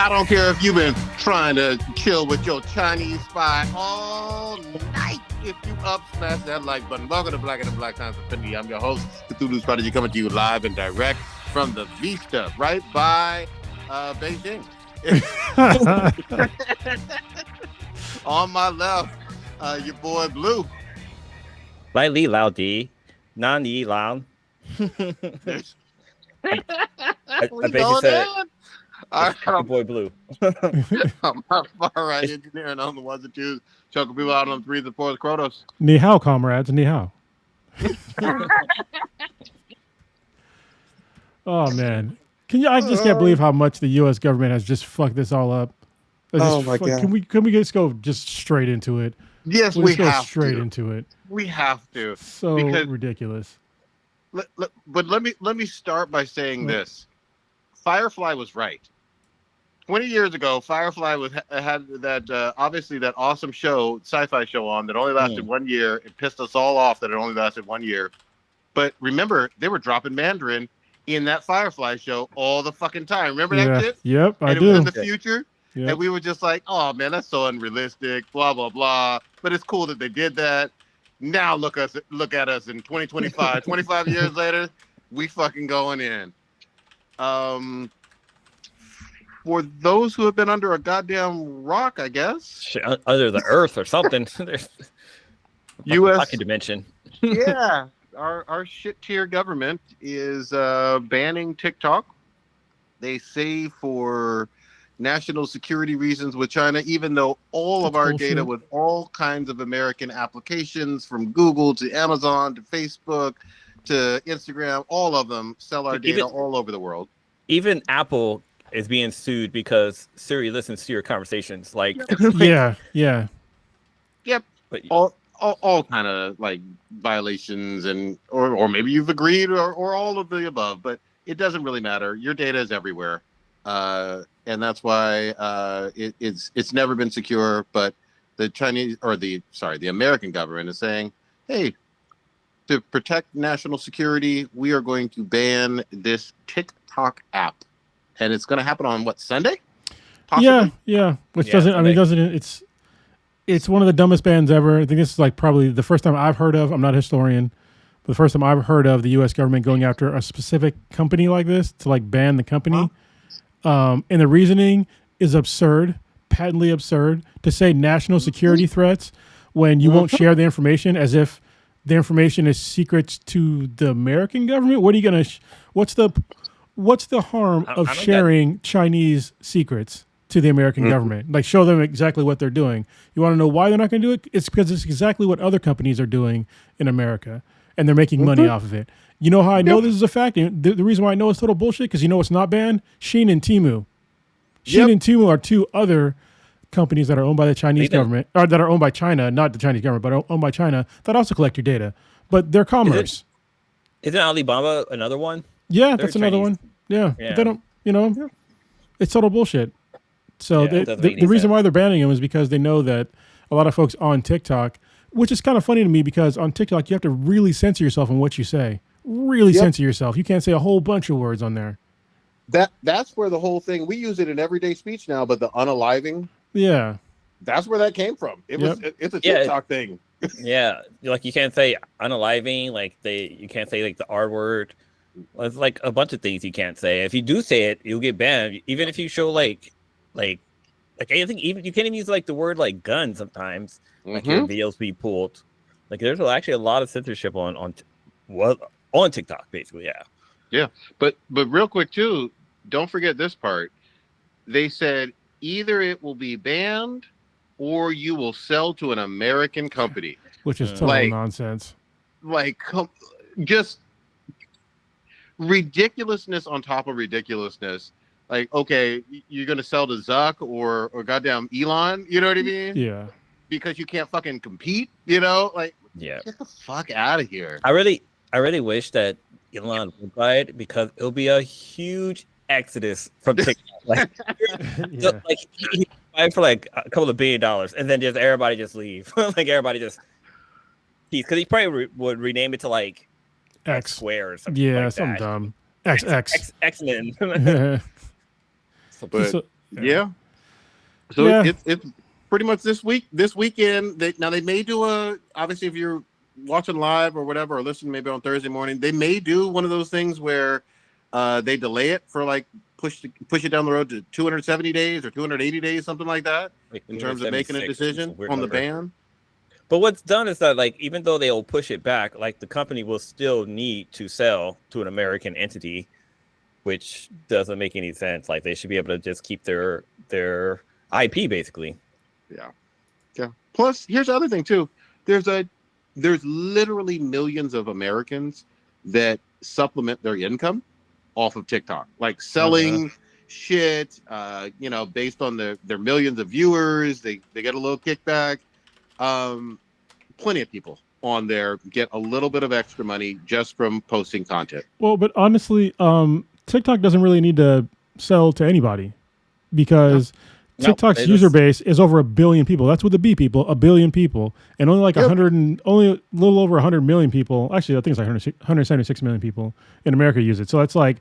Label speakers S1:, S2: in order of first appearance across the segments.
S1: I don't care if you've been trying to chill with your Chinese spy all night. If you up, smash that like button. Welcome to Black and the Black Times Infinity. I'm your host, Cthulhu's Prodigy, coming to you live and direct from the Vista, right by Beijing. On my left, your boy Blue.
S2: Lai Li Lao Di, Nan Yi Lao. I basically said it. Boy Blue.
S1: My far right engineering on the ones and twos, choking people out on the threes and fours, Kronos.
S3: Ni hao, comrades, ni hao. Oh man, I just can't believe how much the U.S. government has just fucked this all up.
S1: Oh my God!
S3: Can we just go just straight into it?
S1: Yes, we have
S3: straight
S1: to.
S3: into it.
S1: We have to.
S3: So ridiculous.
S1: But let me start by saying this: Firefly was right. 20 years ago, Firefly had that obviously that awesome sci-fi show on that only lasted 1 year. It pissed us all off that it only lasted 1 year. But remember, they were dropping Mandarin in that Firefly show all the fucking time. Remember that shit?
S3: Yep,
S1: I do. It was in the future.
S3: Yep.
S1: And we were just like, oh man, that's so unrealistic, blah, blah, blah. But it's cool that they did that. Now look at us in 2025, 25 years later, we fucking going in. For those who have been under a goddamn rock, I guess.
S2: Under the earth or something.
S1: U.S.
S2: pocket dimension.
S1: Yeah. Our shit tier government is banning TikTok. They say for national security reasons with China, even though all of our data with all kinds of American applications, from Google to Amazon to Facebook to Instagram, all of them sell our data all over the world.
S2: Even Apple is being sued because Siri listens to your conversations.
S3: Yeah.
S1: Yep. But all kind of like violations or maybe you've agreed or all of the above, but it doesn't really matter. Your data is everywhere. And that's why it's never been secure. But the American government is saying, hey, to protect national security, we are going to ban this TikTok app, and it's going to happen on Sunday? Possibly?
S3: Yeah. Which it's one of the dumbest bans ever. I think this is like probably the first time I've heard of. I'm not a historian, but the first time I've heard of the U.S. government going after a specific company like this to like ban the company. And the reasoning is absurd, patently absurd, to say national security threats when you won't share the information as if the information is secrets to the American government. What are you gonna? What's the harm of sharing Chinese secrets to the American government? Like, show them exactly what they're doing. You want to know why they're not going to do it? It's because it's exactly what other companies are doing in America, and they're making money off of it. You know how I know this is a fact? The reason why I know it's total bullshit, because you know what's not banned? Shein and Temu. Shein and Temu are two other companies that are owned by the Chinese government, or that are owned by China, not the Chinese government, but are owned by China, that also collect your data. But they're commerce.
S2: Isn't Alibaba another one?
S3: Yeah, that's another one. Yeah. But they don't, it's total bullshit. So the reason why they're banning them is because they know that a lot of folks on TikTok, which is kind of funny to me because on TikTok, you have to really censor yourself on what you say. Really censor yourself. You can't say a whole bunch of words on there.
S1: That's where the whole thing, we use it in everyday speech now, but the unaliving, that's where that came from. It's a TikTok thing.
S2: Yeah, like you can't say unaliving, you can't say like the R word. It's like a bunch of things you can't say. If you do say it, you'll get banned. Even if you show like anything, even you can't even use like the word like gun sometimes. Like your videos be pulled. Like there's actually a lot of censorship on TikTok, basically.
S1: Yeah. But real quick too, don't forget this part. They said either it will be banned or you will sell to an American company,
S3: which is total nonsense.
S1: Just ridiculousness on top of ridiculousness. Like, okay, you're gonna sell to Zucc or goddamn Elon, you know what I mean?
S3: Yeah.
S1: Because you can't fucking compete, get the fuck out of here.
S2: I really wish that Elon would buy it because it'll be a huge exodus from TikTok. He buy it for like a couple of $1 billion, and then just everybody just leave. Like everybody just, because he probably would rename it to like X Square or something.
S3: Yeah, like something dumb. X
S2: X-Men.
S1: Yeah. So it's pretty much this weekend. They may do obviously if you're watching live or whatever or listening maybe on Thursday morning, they may do one of those things where they delay it for like push it down the road to 270 days or 280 days, something like that, in terms of making a decision on the ban.
S2: But what's done is that, like, even though they'll push it back, like the company will still need to sell to an American entity, which doesn't make any sense. Like they should be able to just keep their IP basically.
S1: Yeah. Plus, here's the other thing too. There's literally millions of Americans that supplement their income off of TikTok, like selling shit. Based on their millions of viewers, they get a little kickback. Plenty of people on there get a little bit of extra money just from posting content.
S3: Well, but honestly, TikTok doesn't really need to sell to anybody because TikTok's user base is over 1 billion people. That's with the B people, 1 billion people, and only like only a little over 100 million people. Actually, I think it's like 176 million people in America use it. So that's like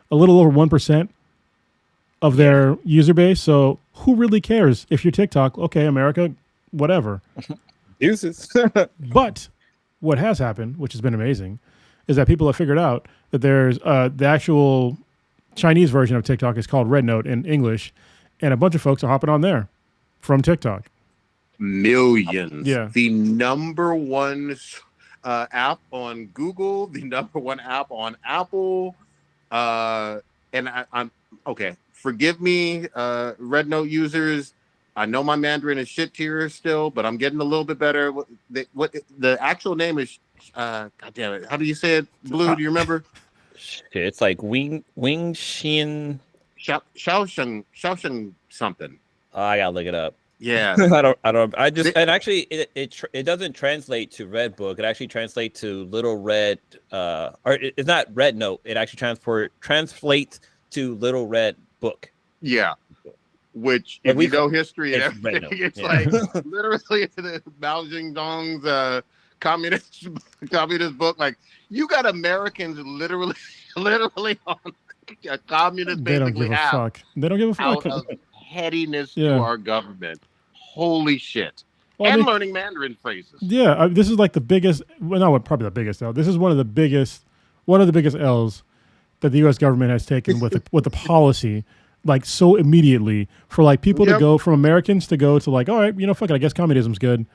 S3: a little over 1% of their user base. So who really cares if you're TikTok? Okay, America, whatever.
S2: Uses.
S3: But what has happened, which has been amazing, is that people have figured out that there's the actual Chinese version of TikTok is called Red Note in English, and a bunch of folks are hopping on there from TikTok.
S1: Millions.
S3: Yeah.
S1: The number one app on Google, the number one app on Apple. And I'm okay. Forgive me, Red Note users. I know my Mandarin is shit tier still, but I'm getting a little bit better. What the actual name is? God damn it! How do you say it, Blue? Do you remember?
S2: It's like Wing Xin.
S1: Xiaohongshu something.
S2: I gotta look it up.
S1: Yeah.
S2: And actually it doesn't translate to Red Book. It actually translates to Little Red. Or it's not Red Note. It actually translates to Little Red Book.
S1: Yeah. Which, if you know history and everything, it's like literally the Mao Zedong's communist book. Like, you got Americans literally on a communist basically have.
S3: They don't give a fuck.
S1: Out of headiness to our government. Holy shit. Well, and learning Mandarin phrases.
S3: Yeah, this is like the biggest, well, not probably the biggest L. This is one of the biggest L's that the U.S. government has taken with the policy. Like so immediately for like people to go from Americans to go to like, all right, fuck it, I guess communism's good.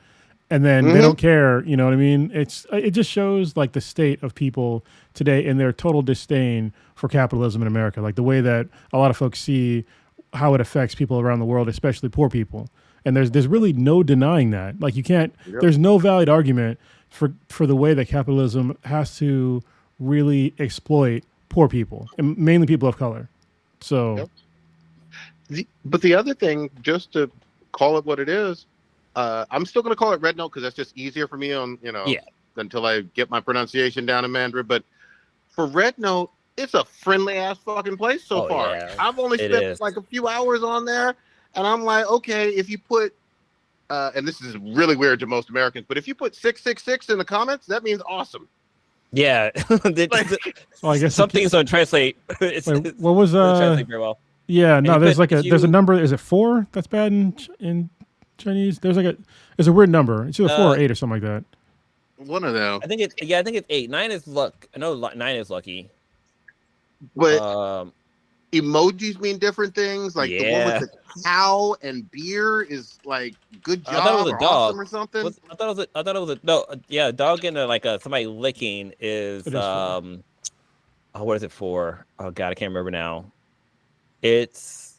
S3: And then they don't care, you know what I mean? It just shows like the state of people today and their total disdain for capitalism in America. Like the way that a lot of folks see how it affects people around the world, especially poor people. And there's really no denying that. Like you can't, there's no valid argument for the way that capitalism has to really exploit poor people, and mainly people of color. So...
S1: But the other thing, just to call it what it is, I'm still going to call it Red Note because that's just easier for me until I get my pronunciation down in Mandarin. But for Red Note, it's a friendly ass fucking place so far. Yeah. I've only spent like a few hours on there, and I'm like, okay, if you put, and this is really weird to most Americans, but if you put 666 in the comments, that means awesome.
S2: Yeah, I guess some things don't translate.
S3: What was
S2: translate very well.
S3: Yeah, no, there's a number. Is it 4 that's bad in Chinese? There's a weird number. It's either 4 or 8 or something like that.
S1: One of them.
S2: I think it's 8. 9 is luck. I know 9 is lucky.
S1: But emojis mean different things. Like the one with the cow and beer is like good job.
S2: I thought it was a dog
S1: awesome or something.
S2: I thought it was a dog and somebody licking is what is it for? Oh god, I can't remember now. It's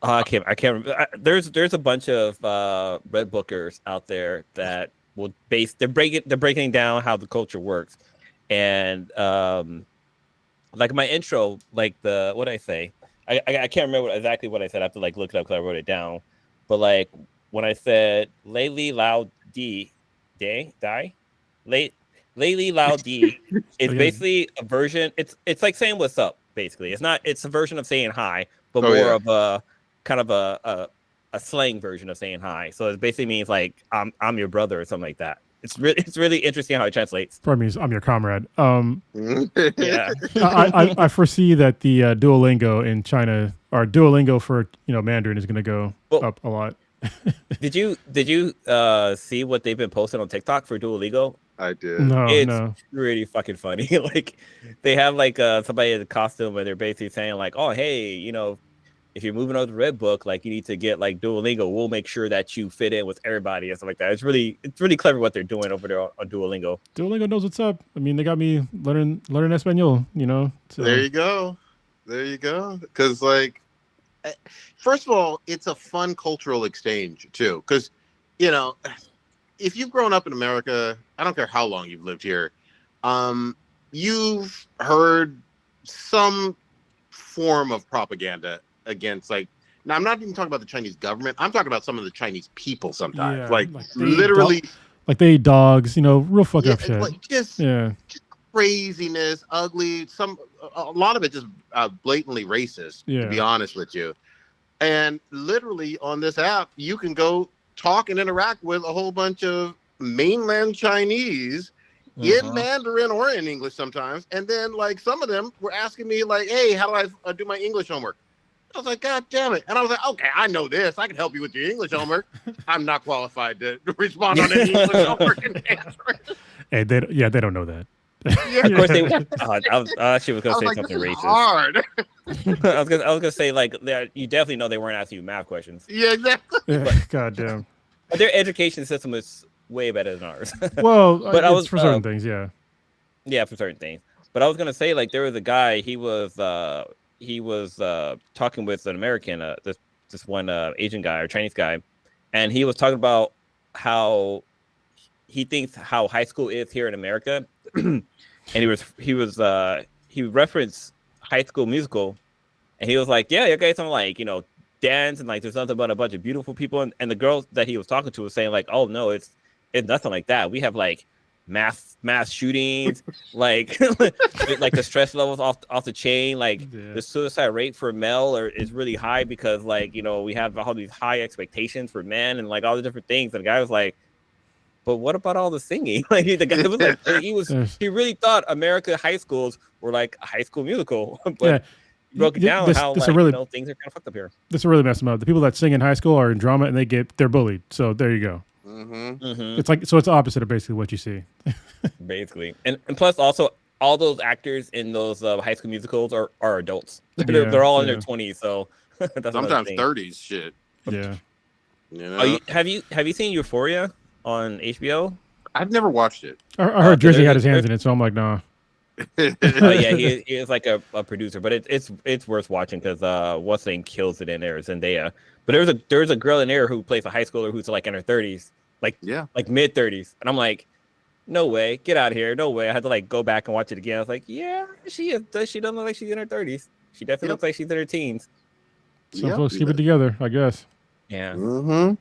S2: I can't remember. There's a bunch of Red Bookers out there that will they're breaking down how the culture works, and like my intro, like what did I say? I can't remember exactly what I said. I have to like look it up because I wrote it down. But like when I said Layli Lao Di, Layli Lao Di, it's basically a version. It's like saying what's up. Basically, it's a version of saying hi, but more of a kind of a slang version of saying hi. So it basically means like I'm your brother or something like that. It's really interesting how it translates.
S3: Probably means I'm your comrade.
S2: Yeah,
S3: I foresee that the Duolingo in China or Duolingo for Mandarin is going to go up a lot.
S2: Did you see what they've been posting on TikTok for Duolingo?
S1: I did.
S2: It's really fucking funny. Like they have like somebody in a costume and they're basically saying like, oh hey, if you're moving over to Red Book, like you need to get like Duolingo. We'll make sure that you fit in with everybody and stuff like that. It's really clever what they're doing over there on Duolingo.
S3: Duolingo knows what's up. I mean, they got me learning Espanol. So.
S1: There you go. Because like, first of all, it's a fun cultural exchange too. Because if you've grown up in America, I don't care how long you've lived here, you've heard some form of propaganda against now I'm not even talking about the Chinese government. I'm talking about some of the Chinese people sometimes.
S3: Yeah,
S1: like literally
S3: they eat dogs, real fucked up shit.
S1: Like just craziness, ugly, a lot of it just blatantly racist, to be honest with you. And literally on this app, you can go talk and interact with a whole bunch of mainland Chinese in Mandarin or in English sometimes. And then like some of them were asking me like, hey, how do I do my English homework? I was like, God damn it. And I was like, okay, I know this. I can help you with your English homework. I'm not qualified to respond on any English homework in Mandarin.
S3: Hey, they don't know that.
S2: Yeah. Of course they. I actually was going to say something racist.
S1: Hard.
S2: I was gonna say like you definitely know they weren't asking you math questions.
S1: Yeah, exactly.
S3: God damn.
S2: But their education system is way better than ours.
S3: Well, but I was for certain things,
S2: yeah, for certain things. But I was gonna say like there was a guy. He was talking with an American, this one Asian guy or Chinese guy, and he was talking about how he thinks how high school is here in America, and he referenced High School Musical, and he was like, yeah, okay, something like dance and like there's nothing but a bunch of beautiful people, and the girls that he was talking to was saying like, oh no, it's nothing like that. We have like mass shootings, like like the stress levels off the chain, like the suicide rate for male is really high because like we have all these high expectations for men and like all the different things. And the guy was like, but what about all the singing? Like the guy was like, he really thought America high schools were like a High School Musical, but broke it down how things are kind of fucked up here.
S3: This will really mess them up. The people that sing in high school are in drama and they're bullied. So there you go. It's like it's opposite of basically what you see.
S2: Basically, and plus also all those actors in those High School Musicals are adults. They're all in their 20s, so that's
S1: sometimes 30s. Shit.
S3: Yeah.
S2: Have you seen Euphoria on HBO?
S1: I've never watched it.
S3: I heard Drizzy had his hands in it, so I'm like, nah.
S2: Yeah, he is like a producer, but it's worth watching because what's name kills it in there, Zendaya. But there's a girl in there who plays a high schooler who's like in her 30s, like mid 30s, and I'm like, no way, get out of here, no way. I had to like go back and watch it again. I was like, yeah, she is. She doesn't look like she's in her 30s. She definitely looks like she's in her teens.
S3: Some folks keep it together, I guess.
S2: Yeah.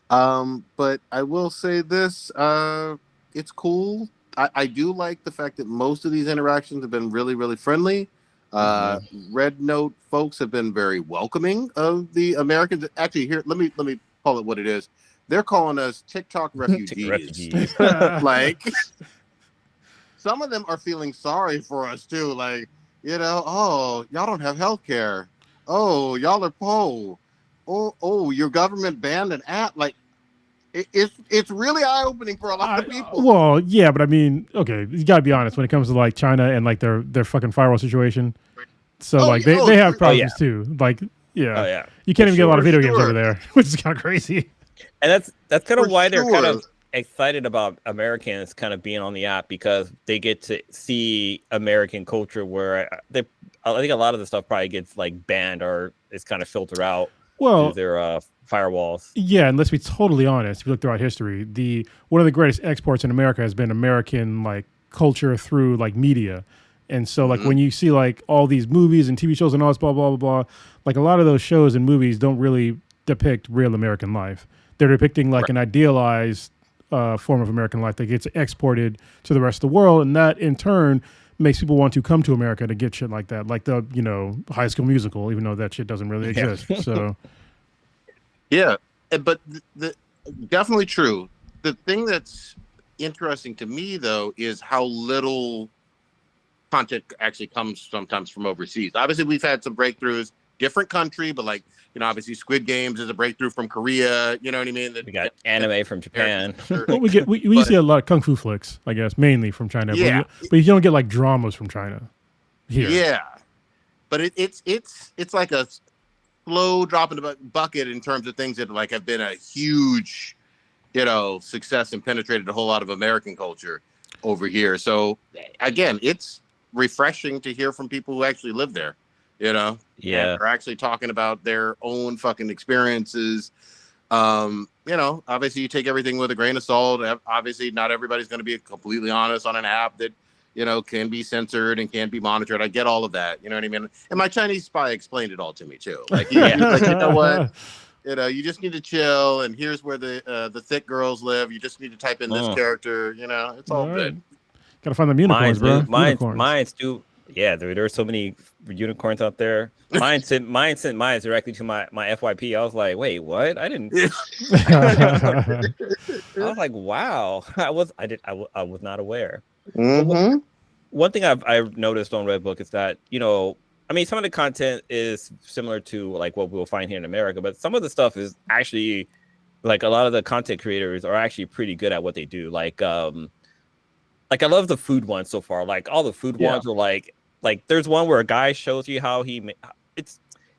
S1: But I will say this, it's cool. I do like the fact that most of these interactions have been really, really friendly. Red Note folks have been very welcoming of the Americans. Actually, here, let me call it what it is. They're calling us TikTok refugees. Like, some of them are feeling sorry for us too. Like, oh, y'all don't have health care. Oh, y'all are poor. Oh, your government banned an app. Like, it's really eye-opening for a lot of people.
S3: Well, yeah, but I mean, okay, you gotta be honest when it comes to like China and like their fucking firewall situation. So they have problems too. Like, you can't even get a lot of video games over there, which is kind of crazy.
S2: And that's kind of why they're kind of excited about Americans kind of being on the app, because they get to see American culture where I think a lot of the stuff probably gets like banned or is kind of filtered out through their firewalls. Yeah,
S3: and let's be totally honest. If you look throughout history, one of the greatest exports in America has been American like culture through like media. And so like when you see like all these movies and TV shows and all this blah, blah, blah, blah, like a lot of those shows and movies don't really depict real American life. They're depicting like an idealized form of American life that gets exported to the rest of the world. And that in turn makes people want to come to America to get shit like that. Like the, High School Musical, even though that shit doesn't really exist. So.
S1: Yeah, but definitely true. The thing that's interesting to me, though, is how little content actually comes sometimes from overseas. Obviously, we've had some breakthroughs. different country, but like, you know, obviously Squid Games is a breakthrough from Korea. You know what I mean?
S2: We got anime from Japan.
S3: Well, we see a lot of kung fu flicks, I guess, mainly from China.
S1: Yeah.
S3: But you don't get like dramas from China here.
S1: Yeah, but it's like a slow drop in the bucket in terms of things that like have been a huge, you know, success and penetrated a whole lot of American culture over here. So again, it's refreshing to hear from people who actually live there, you know,
S2: Yeah,
S1: and are actually talking about their own fucking experiences. You know, obviously you take everything with a grain of salt. Obviously not everybody's going to be completely honest on an app that, you know, can be censored and can be monitored. I get all of that. You know what I mean? And my Chinese spy explained it all to me too. Like, he was like, you know what? You know, you just need to chill. And here's where the thick girls live. You just need to type in this character. You know, it's all good.
S3: Gotta find them unicorns, bro.
S2: Mine's too. Yeah, there are so many unicorns out there. Mine sent mine directly to my FYP. I was like, wait, what? I didn't. I was like, wow. I was not aware.
S1: Mm-hmm.
S2: One thing I've noticed on Redbook is that, you know, I mean, some of the content is similar to like what we'll find here in America, but some of the stuff is actually like a lot of the content creators are actually pretty good at what they do. Like I love the food ones so far. Like all the food ones are like there's one where a guy shows you how he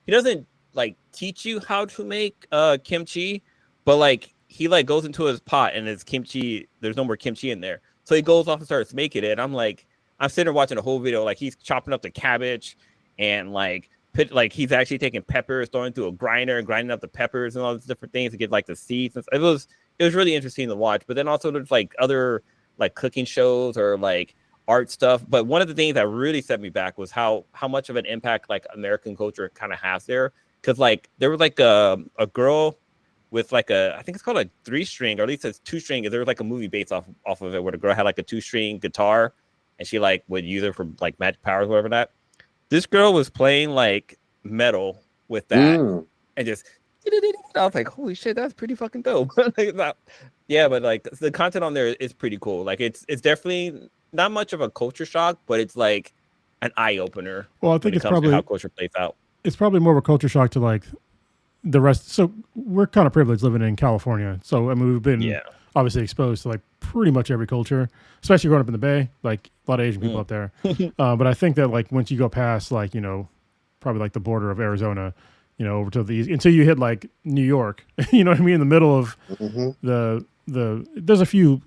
S2: doesn't like teach you how to make kimchi, but like he like goes into his pot and it's kimchi. There's no more kimchi in there. So he goes off and starts making it. And I'm sitting there watching the whole video. Like he's chopping up the cabbage and like he's actually taking peppers, throwing through a grinder and grinding up the peppers and all these different things to get like the seeds. It was really interesting to watch. But then also there's like other like cooking shows or like art stuff. But one of the things that really set me back was how much of an impact like American culture kind of has there. Because like there was like a girl with like I think it's called a 3-string, or at least it's 2-string. There was like a movie based off of it where the girl had like a 2-string guitar and she like would use it for like magic powers or whatever that. This girl was playing like metal with that and just I was like, holy shit, that's pretty fucking dope. Yeah, but like the content on there is pretty cool. Like it's definitely not much of a culture shock, but it's like an eye opener.
S3: Well, I think it's probably
S2: how culture plays out.
S3: It's probably more of a culture shock to like the rest. So we're kind of privileged living in California. So I mean, we've been obviously exposed to like pretty much every culture, especially growing up in the Bay, like a lot of Asian people up there. But I think that like once you go past like, you know, probably like the border of Arizona, you know, over to the east, until you hit like New York, you know what I mean? In the middle of there's a few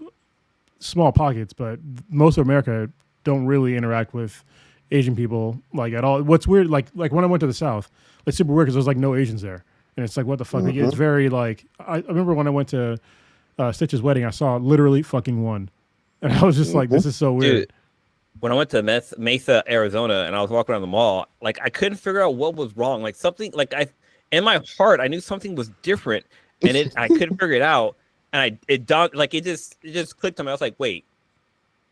S3: small pockets, but most of America don't really interact with Asian people like at all. What's weird, like when I went to the South, it's super weird because there's like no Asians there. And it's like, what the fuck? Like, it's very like, I remember when I went to Stitch's wedding, I saw literally fucking one. And I was just like, this is so weird.
S2: Dude, when I went to Mesa, Arizona, and I was walking around the mall, like I couldn't figure out what was wrong. Like something, like in my heart, I knew something was different, and I couldn't figure it out. And it just clicked on me. I was like, wait,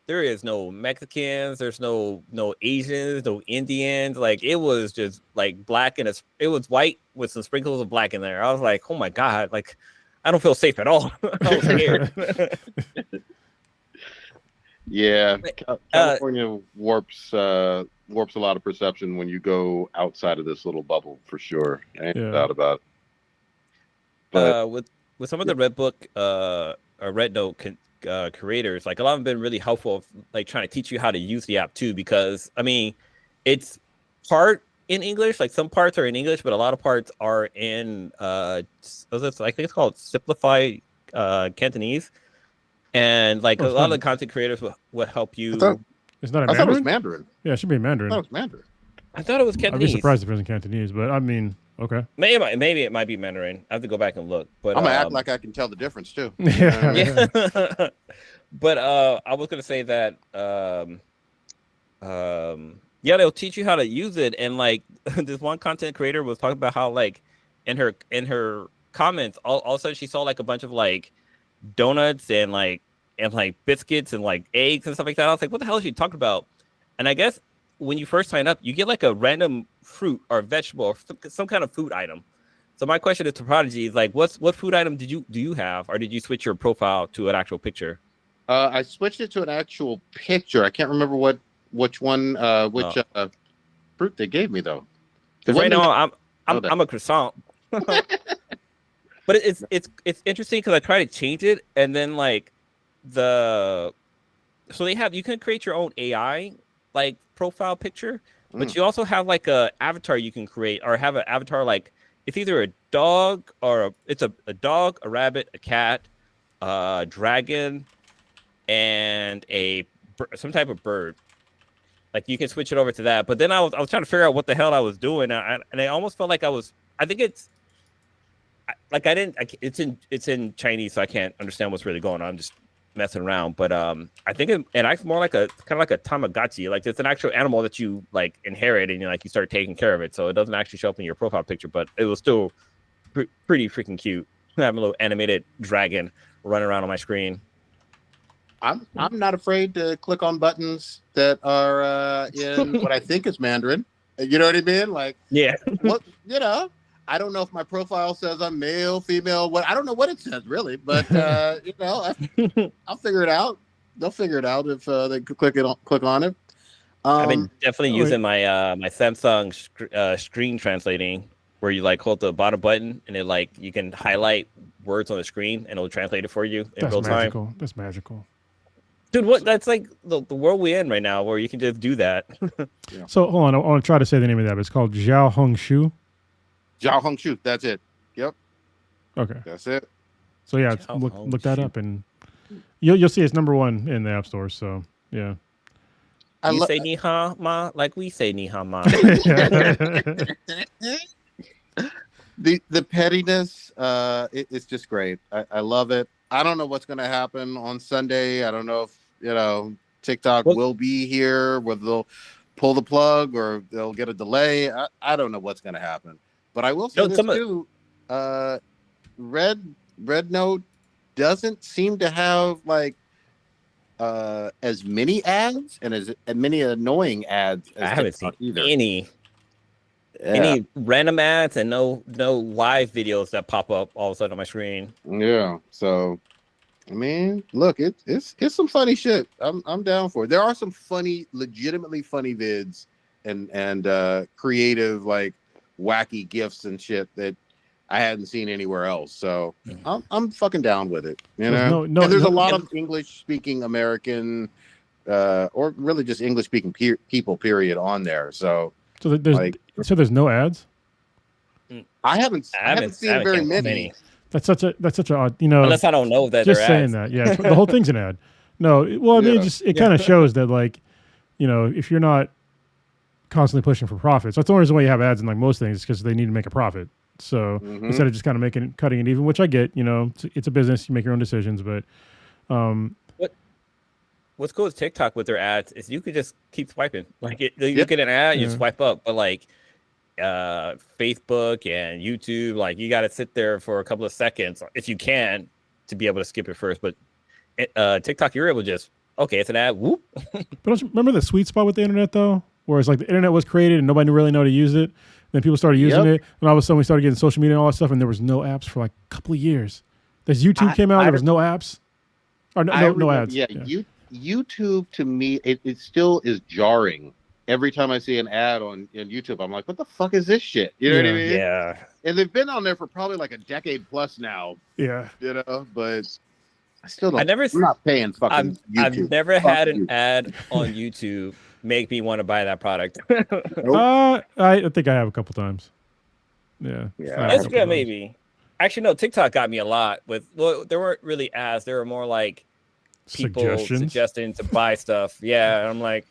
S2: there is no Mexicans, there's no Asians, no Indians. Like it was just like black, and it was white with some sprinkles of black in there. I was like, oh my God, like I don't feel safe at all. I was scared.
S1: Yeah, California warps a lot of perception when you go outside of this little bubble, for sure. Ain't doubt about it. But
S2: with some of the Red Note creators, like a lot of them have been really helpful, like trying to teach you how to use the app too. Because I mean, it's part in English, like some parts are in English, but a lot of parts are in I think it's called simplified Cantonese. And like a lot of the content creators will help you.
S3: It's not in Mandarin?
S1: I thought it was Mandarin.
S3: Yeah, it should be in Mandarin.
S1: I thought it was Mandarin.
S2: I thought it was Cantonese.
S3: I'd be surprised if it was in Cantonese, but I mean, okay.
S2: Maybe it might be Mandarin. I have to go back and look. But
S1: I'm gonna act like I can tell the difference too.
S2: Yeah. But I was gonna say that they'll teach you how to use it. And like this one content creator was talking about how like in her comments, all of a sudden she saw like a bunch of like donuts and like biscuits and like eggs and stuff like that. I was like, what the hell is she talking about? And I guess when you first sign up, you get like a random fruit or vegetable or some kind of food item. So my question is to Prodigy is like, what food item do you have, or did you switch your profile to an actual picture?
S1: I switched it to an actual picture. I can't remember which fruit they gave me though.
S2: Because right now I'm a croissant. But it's interesting because I try to change it, and then like so you can create your own AI like profile picture, but you also have like a avatar you can create, or have an avatar like it's either a dog or it's a dog, a rabbit, a cat, a dragon, and some type of bird. Like you can switch it over to that. But then I was trying to figure out what the hell I was doing, and I almost felt like I think it's. It's in Chinese, so I can't understand what's really going on. I'm just messing around, but I think and I more like kind of like a Tamagotchi. Like it's an actual animal that you like inherit, and you start taking care of it. So it doesn't actually show up in your profile picture, but it was still pretty freaking cute. I have a little animated dragon running around on my screen.
S1: I'm not afraid to click on buttons that are in what I think is Mandarin. You know what I mean? Like,
S2: yeah,
S1: what I don't know if my profile says I'm male, female. I don't know what it says really, but I'll figure it out. They'll figure it out if they click on it.
S2: I've been definitely using my my Samsung screen translating, where you like hold the bottom button and it you can highlight words on the screen and it'll translate it for you in real time.
S3: That's magical.
S2: Dude, what? That's like the world we're in right now, where you can just do that.
S3: Yeah. So hold on, I want to try to say the name of that. But it's called Xiaohongshu.
S1: Xiaohongshu, that's it. Yep.
S3: Okay.
S1: That's it.
S3: So yeah, look that up, and you'll see it's #1 in the app store. So yeah.
S2: You say ni ha ma like we say ni ha ma.
S1: The pettiness, it's just great. I love it. I don't know what's going to happen on Sunday. I don't know if TikTok will be here, whether they'll pull the plug or they'll get a delay. I don't know what's going to happen. But I will say this too. Red Note doesn't seem to have as many ads and as many annoying ads as
S2: I haven't
S1: TikTok
S2: seen
S1: either.
S2: Any random ads and no live videos that pop up all of a sudden on my screen.
S1: Yeah. So I mean, look, it's some funny shit. I'm down for it. There are some legitimately funny vids and creative wacky gifts and shit that I hadn't seen anywhere else. So I'm fucking down with it. You know, and there's a lot of English speaking American or really just English speaking people period on there. So
S3: there's no ads.
S1: I haven't seen very many.
S3: That's such a odd,
S2: unless I don't know that
S3: just
S2: they're
S3: saying
S2: ads.
S3: that. Yeah, the whole thing's an ad. No, well, I mean, it kind of shows that if you're not constantly pushing for profits, that's the only reason why you have ads in most things, is because they need to make a profit. So instead of just kind of cutting it even, which I get, it's a business, you make your own decisions, but
S2: what's cool with TikTok with their ads is you could just keep swiping. You get an ad, you swipe up, but Facebook and YouTube, you got to sit there for a couple of seconds if you can to be able to skip it first. But TikTok, you're able to just it's an ad. Whoop.
S3: But don't you remember the sweet spot with the internet though, where it's the internet was created and nobody really know how to use it. Then people started using it, and all of a sudden we started getting social media and all that stuff, and there was no apps for a couple of years. As YouTube came out, there was no apps, or no ads.
S1: Yeah, YouTube to me, it still is jarring. Every time I see an ad on YouTube, I'm like, what the fuck is this shit? You know what I mean?
S2: Yeah.
S1: And they've been on there for probably a decade plus now.
S3: Yeah.
S1: But I still don't.
S2: I'm
S1: not paying fucking YouTube.
S2: I've never had an ad on YouTube make me want to buy that product.
S3: I think I have a couple times. Yeah.
S2: Instagram maybe. Actually, no, TikTok got me a lot there weren't really ads. There were more people suggesting to buy stuff. Yeah. And I'm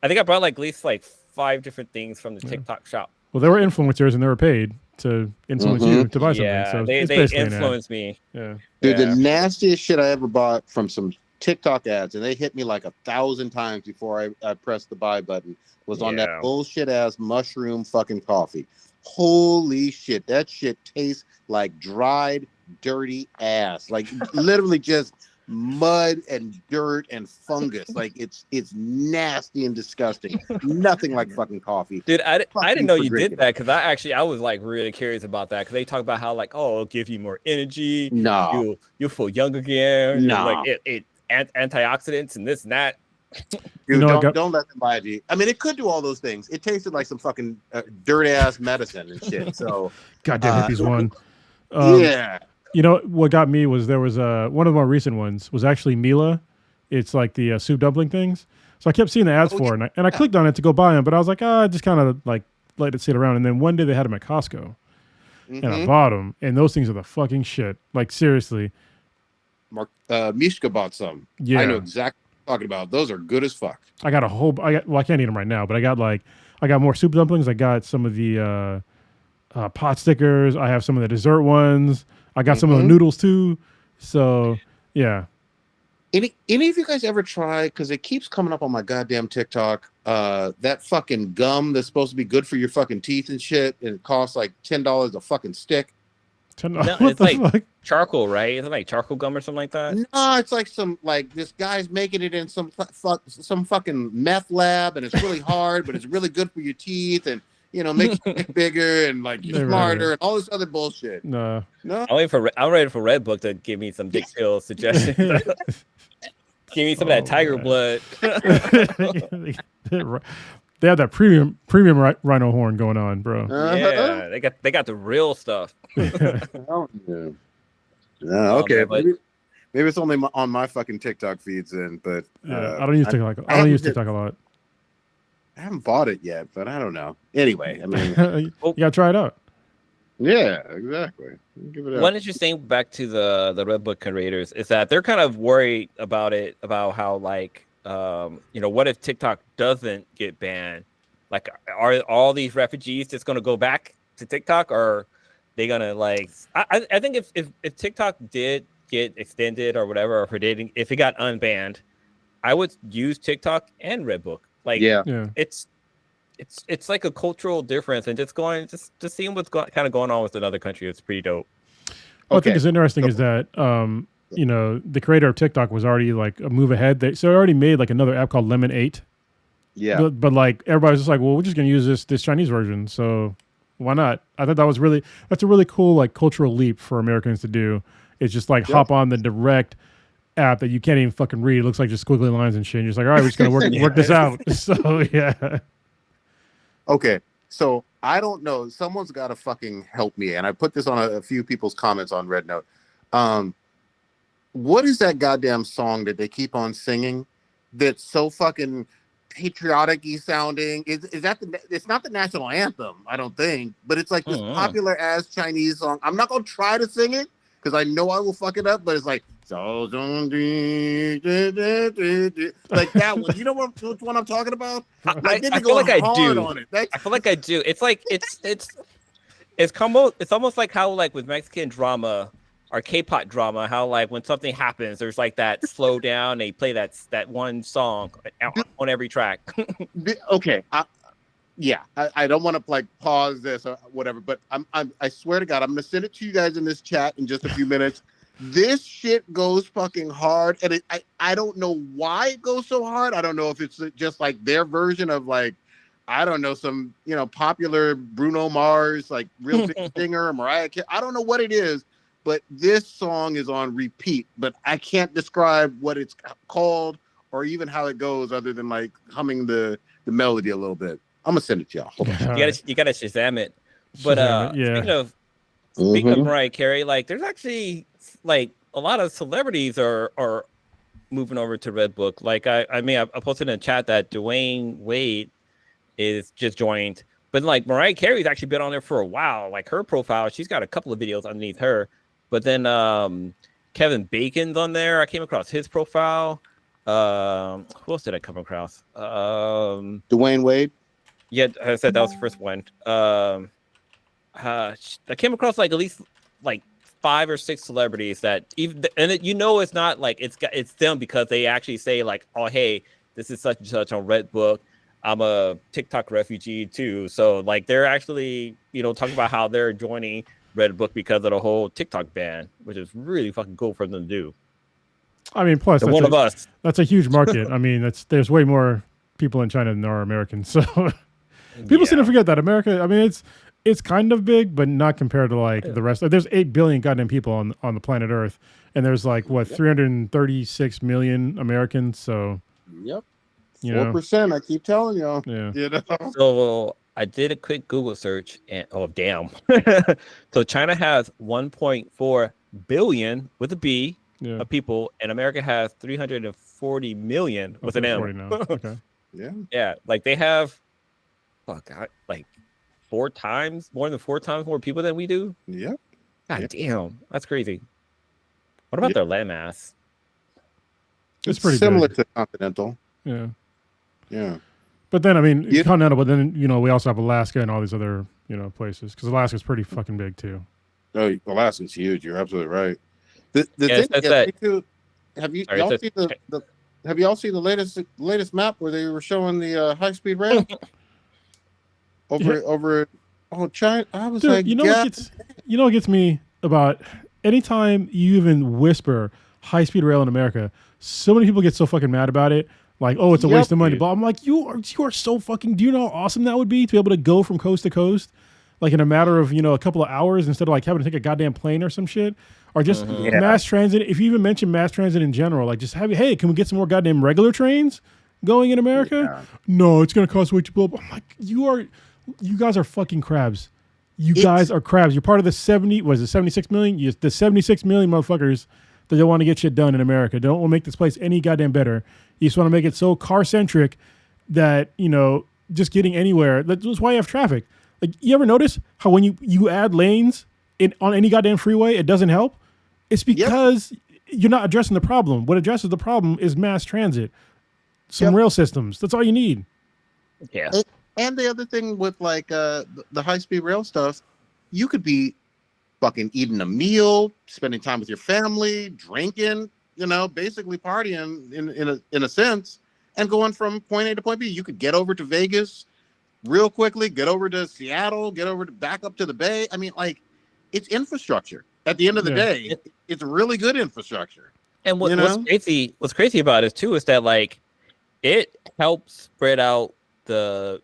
S2: I think I bought at least 5 different things from the TikTok shop.
S3: Well, they were influencers and they were paid to influence you to buy something.
S2: Yeah,
S3: so
S2: they influenced me.
S3: Yeah.
S1: Dude, the nastiest shit I ever bought from some TikTok ads, and they hit me 1,000 times before I pressed the buy button, was on that bullshit ass mushroom fucking coffee. Holy shit, that shit tastes like dried, dirty ass. Literally just mud and dirt and fungus. It's nasty and disgusting. Nothing like fucking coffee.
S2: Dude, I didn't know you did that, because I was really curious about that, because they talk about how it'll give you more energy.
S1: No,
S2: you'll feel young again.
S1: No,
S2: it antioxidants and this and that.
S1: Dude, don't let them buy it. I mean, it could do all those things. It tasted like some fucking dirt ass medicine and shit. So
S3: goddamn hippies won.
S1: Yeah.
S3: You know what got me was there was one of the more recent ones was actually Mila. It's like the soup dumpling things. So I kept seeing the ads for it, and I clicked on it to go buy them, but I was like, just kind of like let it sit around. And then one day they had them at Costco, and I bought them, and those things are the fucking shit. Like seriously.
S1: Mishka bought some.
S3: Yeah,
S1: I know exactly what you're talking about. Those are good as fuck.
S3: I got a whole. Well, I can't eat them right now, but I got more soup dumplings. I got some of the pot stickers. I have some of the dessert ones. I got some of the noodles too. So yeah.
S1: Any of you guys ever try? Because it keeps coming up on my goddamn TikTok. That fucking gum that's supposed to be good for your fucking teeth and shit, and it costs like $10 a fucking stick.
S2: No, it's like charcoal, right? Is it like charcoal gum or something like that?
S1: No, it's like this guy's making it in some fucking meth lab, and it's really hard, but it's really good for your teeth, and makes you get bigger and like you're smarter and all this other bullshit.
S3: No.
S2: I'm ready for Red Book to give me some dick pill suggestions. Give me some of that tiger blood.
S3: They have that premium rhino horn going on, bro.
S2: Yeah, they got the real stuff.
S1: Oh, yeah. Okay, maybe it's only on my fucking TikTok feeds then, but
S3: I don't use TikTok. I don't use TikTok a lot.
S1: I haven't bought it yet, but I don't know. Anyway, I mean,
S3: you gotta try it out.
S1: Yeah, exactly. Give it
S2: One interesting back to the Red Book creators is that they're kind of worried about how like what if TikTok doesn't get banned? Like, are all these refugees just going to go back to TikTok, or are they gonna like? I think if TikTok did get extended or whatever, or if it got unbanned, I would use TikTok and Red Book. Like, it's like a cultural difference, and just seeing what's kind of going on with another country is pretty dope.
S3: What I think is interesting is that the creator of TikTok was already like a move ahead. So they already made like another app called Lemon 8.
S1: Yeah.
S3: But like everybody's just like, well, we're just gonna use this Chinese version, so why not? I thought that's a really cool like cultural leap for Americans to do. It's just like hop on the direct app that you can't even fucking read. It looks like just squiggly lines and shit. And you're just like, all right, we're just gonna work this out. So yeah.
S1: Okay, so I don't know. Someone's got to fucking help me, and I put this on a few people's comments on Red Note. What is that goddamn song that they keep on singing that's so fucking patriotic-y sounding? Is that it's not the national anthem, I don't think, but it's like this popular ass Chinese song. I'm not gonna try to sing it because I know I will fuck it up, but it's like like that one. You know which one I'm talking about?
S2: I feel like I do. I feel like I do. It's like it's almost like how like with Mexican drama or K-pop drama, how like when something happens, there's like that slow down. They play that one song on every track.
S1: Okay, I don't want to like pause this or whatever, but I swear to God, I'm gonna send it to you guys in this chat in just a few minutes. This shit goes fucking hard, and I don't know why it goes so hard. I don't know if it's just like their version of like, I don't know, some popular Bruno Mars like real big singer or Mariah Carey. I don't know what it is, but this song is on repeat. But I can't describe what it's called or even how it goes, other than like humming the melody a little bit. I'm gonna send it to y'all. Hold on.
S2: You gotta Shazam it. But speaking of Mariah Carey, like there's actually like a lot of celebrities are moving over to Red Book. Like I posted in the chat that Dwayne Wade is just joined, but like Mariah Carey's actually been on there for a while. Like her profile, she's got a couple of videos underneath her. But then Kevin Bacon's on there. I came across his profile. Who else did I come across?
S1: Dwayne Wade.
S2: Yeah, I said that was the first one. I came across like at least like 5 or 6 celebrities that it's not like it's them because they actually say like, oh hey, this is such and such on Red Book. I'm a TikTok refugee too. So like they're actually talking about how they're joining Red Book because of the whole TikTok ban, which is really fucking cool for them to do.
S3: I mean, plus
S2: that's one of us.
S3: That's a huge market. I mean, there's way more people in China than there are Americans. So people seem to forget that America. I mean, it's kind of big, but not compared to like the rest. There's 8 billion goddamn people on the planet Earth, and there's like 336 million Americans. So
S1: yep. 4%. I keep telling y'all.
S3: Yeah.
S1: You know.
S2: So I did a quick Google search, and oh damn! So China has 1.4 billion with a B of people, and America has 340 million with an M.
S3: Now. Okay.
S2: Yeah, like they have, like more than 4 times more people than we do.
S1: Yep.
S2: God damn, that's crazy. What about their landmass?
S3: It's pretty
S1: similar
S3: big.
S1: to continental.
S3: Yeah.
S1: Yeah.
S3: But then, I mean, continental, but then, we also have Alaska and all these other, places. Because Alaska's pretty fucking big, too.
S1: Oh, Alaska's huge. You're absolutely right. The thing that too, have y'all seen the latest map where they were showing the high-speed rail? over China? I was like,
S3: what gets me about anytime you even whisper high-speed rail in America, so many people get so fucking mad about it. Like, oh, it's a waste of money. But I'm like, you are so fucking. Do you know how awesome that would be to be able to go from coast to coast, like in a matter of a couple of hours instead of like having to take a goddamn plane or some shit, or just mass transit. If you even mention mass transit in general, like just hey, can we get some more goddamn regular trains going in America? Yeah. No, it's gonna cost way too much. I'm like, you guys are fucking crabs. You guys are crabs. You're part of the 76 million? The 76 million motherfuckers that don't want to get shit done in America. They don't want to make this place any goddamn better. You just want to make it so car-centric that, just getting anywhere. That's why you have traffic. Like, you ever notice how when you add lanes on any goddamn freeway, it doesn't help? It's because you're not addressing the problem. What addresses the problem is mass transit. Some rail systems. That's all you need.
S2: Yeah.
S1: And the other thing with like the high-speed rail stuff, you could be fucking eating a meal, spending time with your family, drinking, basically partying in a sense, and going from point A to point B. You could get over to Vegas real quickly, get over to Seattle, back up to the Bay. I mean, like, it's infrastructure. At the end of the day, it's really good infrastructure.
S2: And what's crazy about it too is that like it helps spread out the.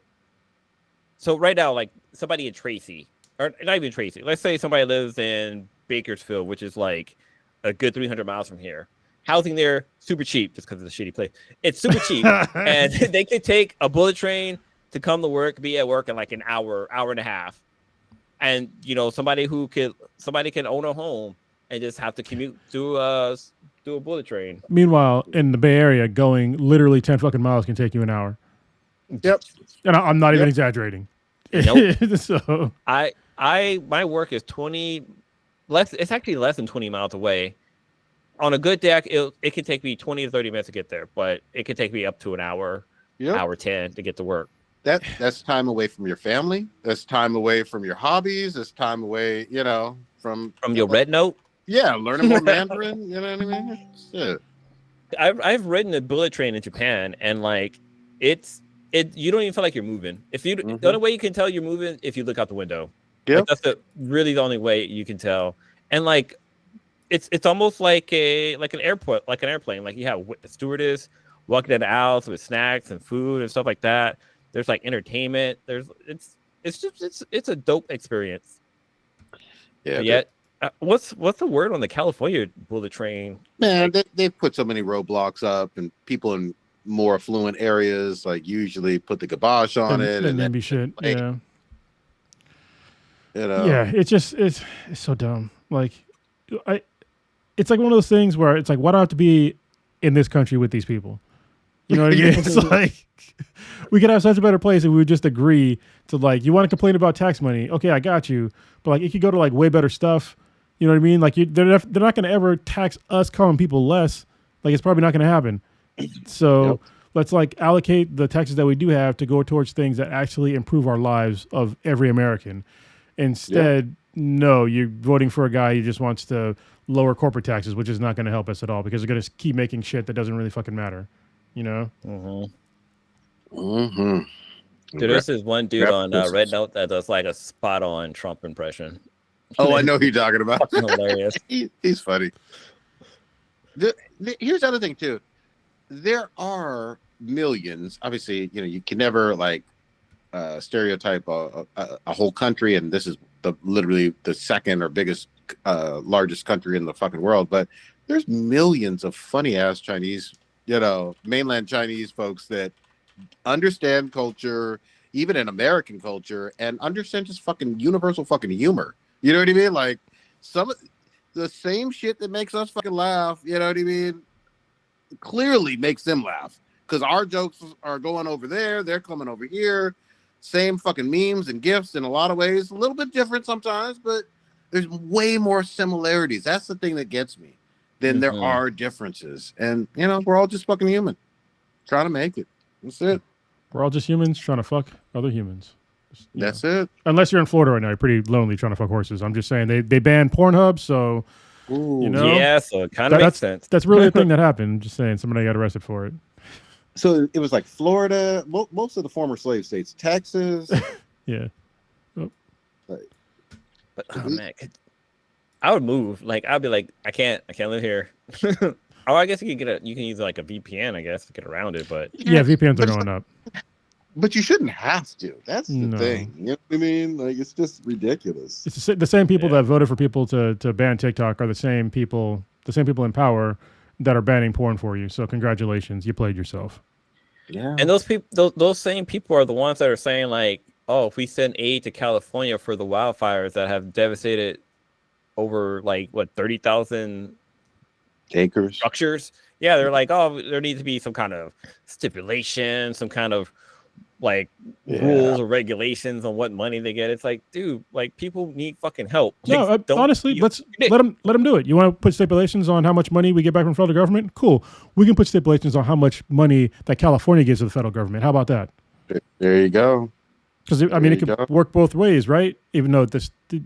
S2: So right now, like somebody in Tracy, or not even Tracy, let's say somebody lives in Bakersfield, which is like a good 300 miles from here. Housing there, super cheap, just because it's a shitty place. It's super cheap. And they could take a bullet train to come to work, be at work in like an hour and a half. And, somebody can own a home and just have to commute through a bullet train.
S3: Meanwhile, in the Bay Area, going literally 10 fucking miles can take you an hour.
S1: Yep.
S3: And I'm not even exaggerating.
S2: Nope.
S3: So
S2: my work is it's actually less than 20 miles away. On a good day, it can take me 20 to 30 minutes to get there, but it can take me up to an hour, hour 10 to get to work.
S1: That's time away from your family. That's time away from your hobbies. That's time away, from
S2: your red note.
S1: Yeah, learning more Mandarin. You know what I mean? Shit.
S2: I've ridden a bullet train in Japan, and like you don't even feel like you're moving. The only way you can tell you're moving if you look out the window.
S1: Yeah,
S2: like, that's really the only way you can tell. And like it's almost like an airport, like an airplane. Like you have the stewardess walking in the aisles with snacks and food and stuff like that. There's like entertainment. It's a dope experience.
S1: Yeah.
S2: But yet, what's the word on the California bullet train?
S1: Man, they've put so many roadblocks up, and people in more affluent areas like usually put the kibosh on it and
S3: then be shit.
S1: Like,
S3: yeah. It's so dumb. Like, it's like one of those things where it's like, why do I have to be in this country with these people? You know what I mean? It's like we could have such a better place if we would just agree to, like, you want to complain about tax money? Okay, I got you. But like, it could go to like way better stuff. You know what I mean? Like, they're not going to ever tax us common people less. Like, it's probably not going to happen. So let's like allocate the taxes that we do have to go towards things that actually improve our lives of every American. Instead, no, you're voting for a guy who just wants to lower corporate taxes, which is not going to help us at all because they're going to keep making shit that doesn't really fucking matter.
S2: Dude, this is one dude on Red Note that does like a spot on Trump impression.
S1: Oh, I know who you're talking about.
S2: Hilarious.
S1: He's funny. Here's the other thing too. There are millions. Obviously, you can never like stereotype a whole country, and this is literally the second or biggest, largest country in the fucking world. But there's millions of funny ass Chinese, mainland Chinese folks that understand culture, even in American culture, and understand just fucking universal fucking humor. You know what I mean? Like some of the same shit that makes us fucking laugh, you know what I mean, clearly makes them laugh. Because our jokes are going over there, they're coming over here. Same fucking memes and gifs in a lot of ways. A little bit different sometimes, but there's way more similarities. That's the thing that gets me. Than there are differences. And, you know, we're all just fucking human. Trying to make it. That's it.
S3: We're all just humans trying to fuck other humans.
S1: That's it.
S3: Unless you're in Florida right now, you're pretty lonely trying to fuck horses. I'm just saying they banned Pornhub, so
S1: Ooh.
S3: you know.
S2: Yeah, so it kind of makes sense.
S3: That's really a thing that happened. I'm just saying somebody got arrested for it.
S1: So it was like Florida, most of the former slave states, Texas.
S3: Yeah.
S2: But oh man, I would move. Like I'd be like, I can't live here. Oh, I guess you can use like a VPN, I guess, to get around it. But
S3: yeah, VPNs are going up.
S1: But you shouldn't have to. That's the thing. You know what I mean? Like it's just ridiculous.
S3: It's the same people that voted for people to ban TikTok are the same people in power that are banning porn for you. So congratulations, you played yourself.
S1: Yeah.
S2: And those people, those same people are the ones that are saying like, oh, if we send aid to California for the wildfires that have devastated over like what 30,000
S1: acres
S2: structures. Yeah, they're like, oh, there needs to be some kind of stipulation, some kind of like rules or regulations on what money they get. It's like, dude, like people need fucking help. Like,
S3: no, honestly, let's let them do it. You want to put stipulations on how much money we get back from the federal government? Cool. We can put stipulations on how much money that California gives to the federal government. How about that?
S1: There you go.
S3: Because I mean, it could work both ways, right? Even though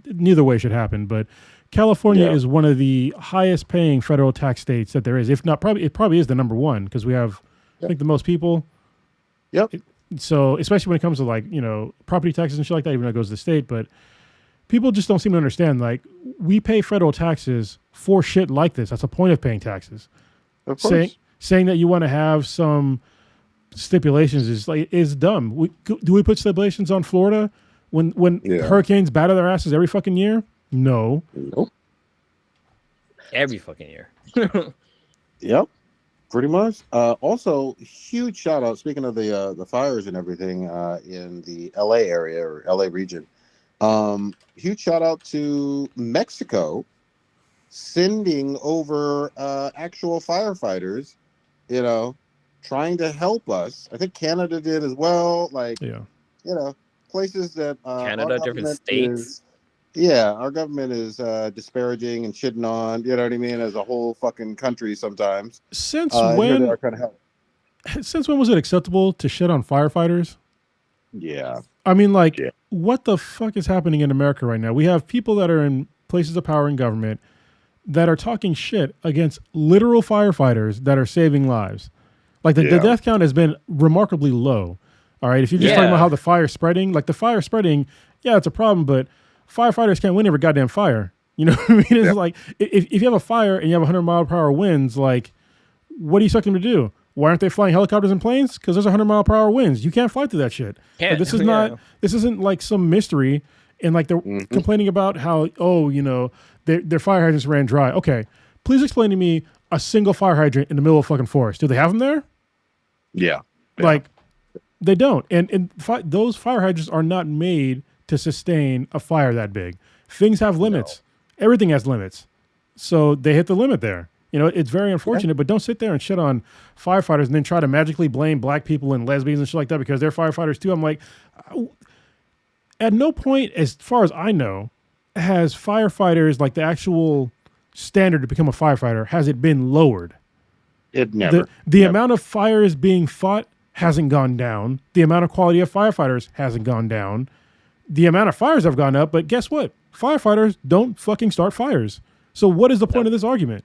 S3: neither way should happen, but California is one of the highest paying federal tax states that there is. If not, it probably is the number one because we have, I think, the most people.
S1: Yep.
S3: So especially when it comes to like, you know, property taxes and shit like that, even though it goes to the state, but people just don't seem to understand. Like we pay federal taxes for shit like this. That's the point of paying taxes.
S1: Of course.
S3: Saying that you want to have some stipulations is dumb. Do we put stipulations on Florida when hurricanes batter their asses every fucking year? No.
S1: Nope.
S2: Every fucking year.
S1: Yep. Pretty much. Also, huge shout out. Speaking of the fires and everything in the LA area or LA region, huge shout out to Mexico sending over actual firefighters. You know, trying to help us. I think Canada did as well. Like, you know, places that
S2: Canada, different states.
S1: Our government is disparaging and shitting on, you know what I mean, as a whole fucking country sometimes.
S3: Since when
S1: are trying to help.
S3: Since when was it acceptable to shit on firefighters?
S1: Yeah.
S3: I mean, like, what the fuck is happening in America right now? We have people that are in places of power in government that are talking shit against literal firefighters that are saving lives. Like, the death count has been remarkably low. All right. If you're just talking about how the fire's spreading, like the fire spreading, it's a problem, but firefighters can't win every goddamn fire. You know what I mean? It's like, if you have a fire and you have 100-mile-per-hour winds, like, what do you expect them to do? Why aren't they flying helicopters and planes? Because there's 100-mile-per-hour winds. You can't fly through that shit. Like, this isn't like some mystery. And like they're complaining about how, you know, their fire hydrants ran dry. Okay, please explain to me a single fire hydrant in the middle of fucking forest. Do they have them there?
S1: Yeah.
S3: Like, they don't. And those fire hydrants are not made to sustain a fire that big. Things have limits. No. Everything has limits. So they hit the limit there. You know, it's very unfortunate, but don't sit there and shit on firefighters and then try to magically blame black people and lesbians and shit like that because they're firefighters too. I'm like, at no point, as far as I know, has firefighters, like the actual standard to become a firefighter, has it been lowered?
S1: It never.
S3: The amount of fires being fought hasn't gone down. The amount of quality of firefighters hasn't gone down. The amount of fires have gone up, but guess what? Firefighters don't fucking start fires. So what is the point of this argument?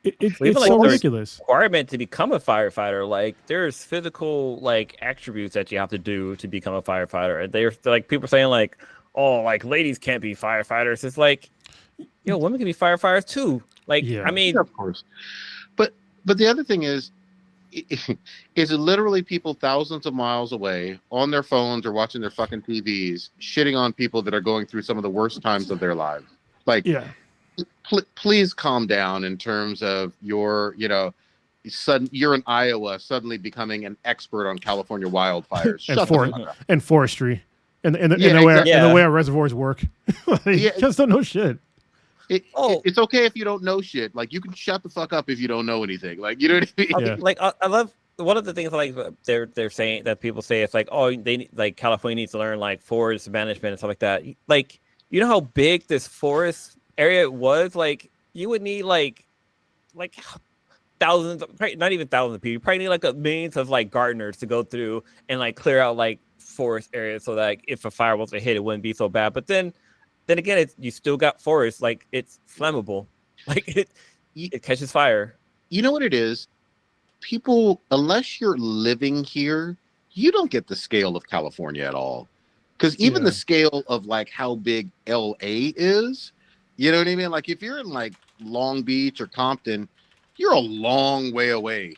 S3: It's so ridiculous.
S2: Requirement to become a firefighter, like there's physical like attributes that you have to do to become a firefighter. And they're like people saying like, oh, like ladies can't be firefighters. It's like, women can be firefighters too. Like, I mean,
S1: of course. But the other thing is it literally people thousands of miles away on their phones or watching their fucking TVs shitting on people that are going through some of the worst times of their lives. Like, please calm down in terms of your, you're in Iowa, suddenly becoming an expert on California wildfires. Shut the fuck up.
S3: And forestry, and the
S2: exactly.
S3: way our reservoirs work. Just don't know shit.
S1: It's okay if you don't know shit. Like, you can shut the fuck up if you don't know anything. Like, you know what I mean?
S3: Yeah.
S2: Like I love one of the things like they're saying that people say it's like, oh, they like California needs to learn like forest management and stuff like that. Like, you know how big this forest area was? Like, you would need like thousands, not even thousands of people. You probably need like millions of like gardeners to go through and like clear out like forest areas so that like, if a fire was to hit, it wouldn't be so bad. But then again, you still got forest, like it's flammable, like it catches fire.
S1: You know what it is? People, unless you're living here, you don't get the scale of California at all. Because even the scale of like how big LA is, you know what I mean? Like, if you're in like Long Beach or Compton, you're a long way away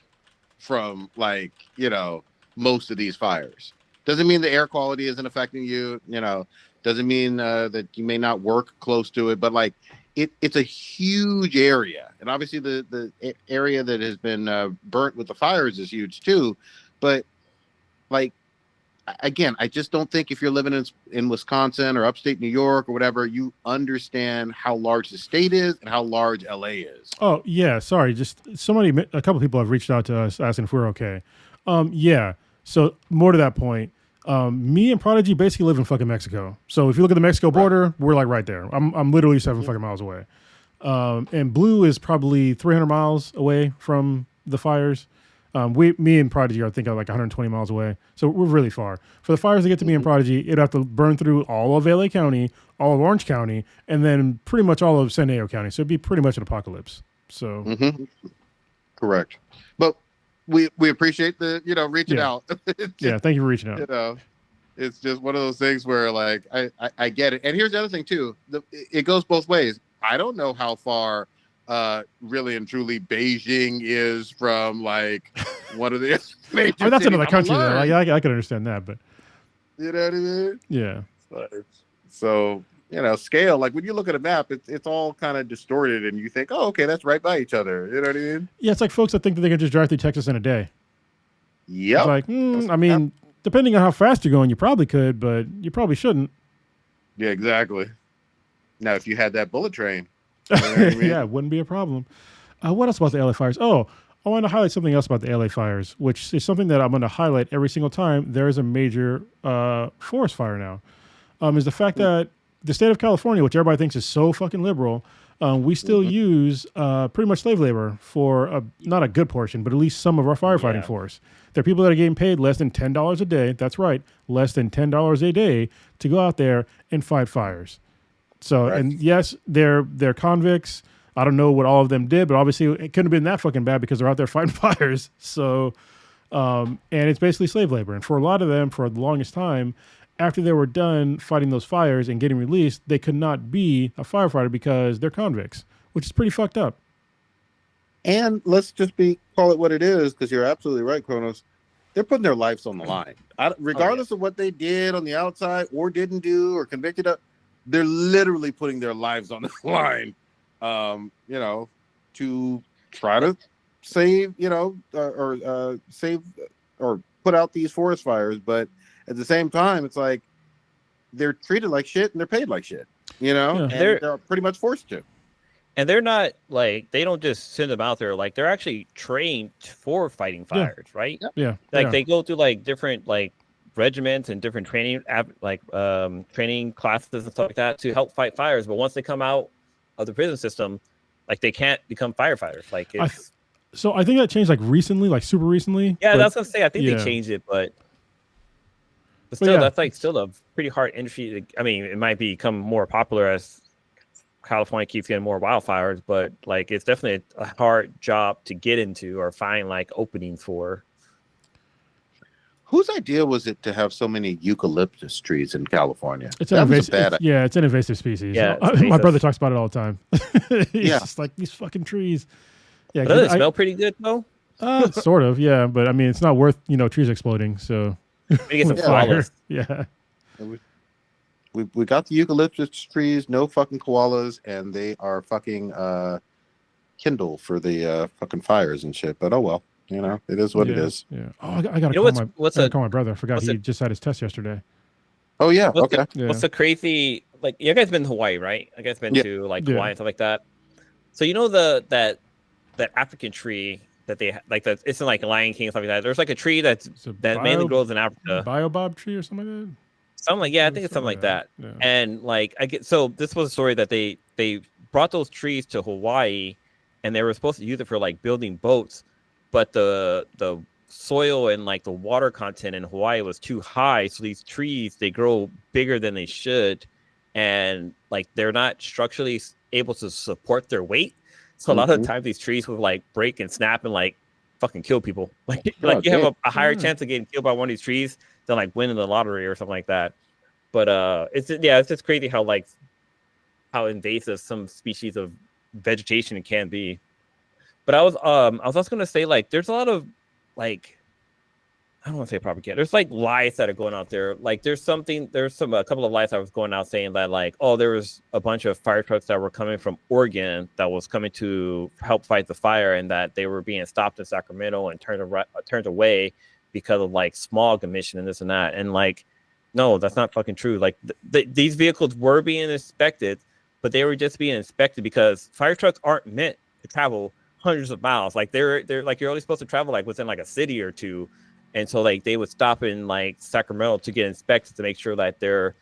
S1: from like, you know, most of these fires. Doesn't mean the air quality isn't affecting you, you know. Doesn't mean that you may not work close to it, but like it's a huge area, and obviously the area that has been burnt with the fires is huge too. But like, again, I just don't think if you're living in Wisconsin or upstate New York or whatever, you understand how large the state is and how large LA is.
S3: Oh yeah, sorry. Just a couple people have reached out to us asking if we're okay. Yeah. So more to that point. Me and Prodigy basically live in fucking Mexico. So if you look at the Mexico border, we're like right there. I'm literally 7 fucking miles away. And Blue is probably 300 miles away from the fires. Me and Prodigy are thinking like 120 miles away. So we're really far. For the fires to get to me and Prodigy, it'd have to burn through all of LA County, all of Orange County, and then pretty much all of San Diego County. So it'd be pretty much an apocalypse. So
S1: correct. But we appreciate the, you know, reaching out.
S3: Yeah, thank you for reaching out.
S1: You know, it's just one of those things where like I get it. And here's the other thing too. It goes both ways. I don't know how far really and truly Beijing is from like one of the major
S3: I mean, that's
S1: cities.
S3: another country though. I can understand that, but
S1: you know what I mean?
S3: Yeah.
S1: So, you know, scale, like when you look at a map, it's all kind of distorted and you think, oh, okay, that's right by each other. You know what I mean?
S3: Yeah, it's like folks that think that they can just drive through Texas in a day.
S1: Yeah.
S3: It's like, I mean, depending on how fast you're going, you probably could, but you probably shouldn't.
S1: Yeah, exactly. Now, if you had that bullet train, you know what I mean?
S3: Yeah, it wouldn't be a problem. What else about the LA fires? Oh, I want to highlight something else about the LA fires, which is something that I'm going to highlight every single time there is a major forest fire now, is the fact that the state of California, which everybody thinks is so fucking liberal, we still use pretty much slave labor for not a good portion, but at least some of our firefighting force. There are people that are getting paid less than $10 a day. That's right, less than $10 a day to go out there and fight fires. So, and yes, they're convicts. I don't know what all of them did, but obviously it couldn't have been that fucking bad because they're out there fighting fires. So, and it's basically slave labor. And for a lot of them, for the longest time, after they were done fighting those fires and getting released, they could not be a firefighter because they're convicts, which is pretty fucked up.
S1: And let's just call it what it is, because you're absolutely right, Kronos. They're putting their lives on the line. Regardless of what they did on the outside or didn't do or convicted of, they're literally putting their lives on the line, you know, to try to save, you know, or save or put out these forest fires. But at the same time, it's like they're treated like shit and they're paid like shit, you know, and they're pretty much forced to.
S2: And they're not like, they don't just send them out there. Like, they're actually trained for fighting fires, right?
S3: Yeah.
S2: Like, they go through like different like regiments and different training, like training classes and stuff like that to help fight fires. But once they come out of the prison system, like, they can't become firefighters. Like,
S3: so I think that changed like recently, like super recently.
S2: Yeah, that's what I'm saying. I think they changed it, but still, that's like still a pretty hard industry. I mean, it might become more popular as California keeps getting more wildfires, but like, it's definitely a hard job to get into or find like openings for.
S1: Whose idea was it to have so many eucalyptus trees in California?
S3: It's an invasive species.
S2: Yeah,
S3: my brother talks about it all the time. He's just like, these fucking trees. Yeah,
S2: does it smell pretty good though?
S3: Sort of, yeah. But I mean, it's not worth, you know, trees exploding. So
S2: get some koalas.
S3: Yeah.
S1: We got the eucalyptus trees, no fucking koalas, and they are fucking kindle for the fucking fires and shit. But oh well, it is what it is.
S3: Yeah. Oh, I gotta call my brother. I forgot he just had his test yesterday.
S1: Oh yeah. Okay.
S2: What's the crazy, like, you guys been to Hawaii, right? You guys been to like Hawaii and stuff like that. So that African tree that they like, that it's in like Lion King and stuff like that. There's like a tree that mainly grows in Africa.
S3: Baobab tree or something like that.
S2: Something like, I think it's something like that. Yeah. And like so this was a story that they brought those trees to Hawaii, and they were supposed to use it for like building boats, but the soil and like the water content in Hawaii was too high, so these trees, they grow bigger than they should, and like they're not structurally able to support their weight. So a lot of times these trees would like break and snap and like fucking kill people. Like you have a higher chance of getting killed by one of these trees than like winning the lottery or something like that. But it's just crazy how invasive some species of vegetation can be. But I was also gonna say, like, there's a lot of, like, I don't want to say propaganda. There's like lies that are going out there. Like there's a couple of lies that was going out saying that like, oh, there was a bunch of fire trucks that were coming from Oregon that was coming to help fight the fire, and that they were being stopped in Sacramento and turned away because of like smog emission and this and that. And like, no, that's not fucking true. Like these vehicles were being inspected, but they were just being inspected because fire trucks aren't meant to travel hundreds of miles. Like they're like, you're only supposed to travel like within like a city or two. And so like they would stop in like Sacramento to get inspected to make sure that they're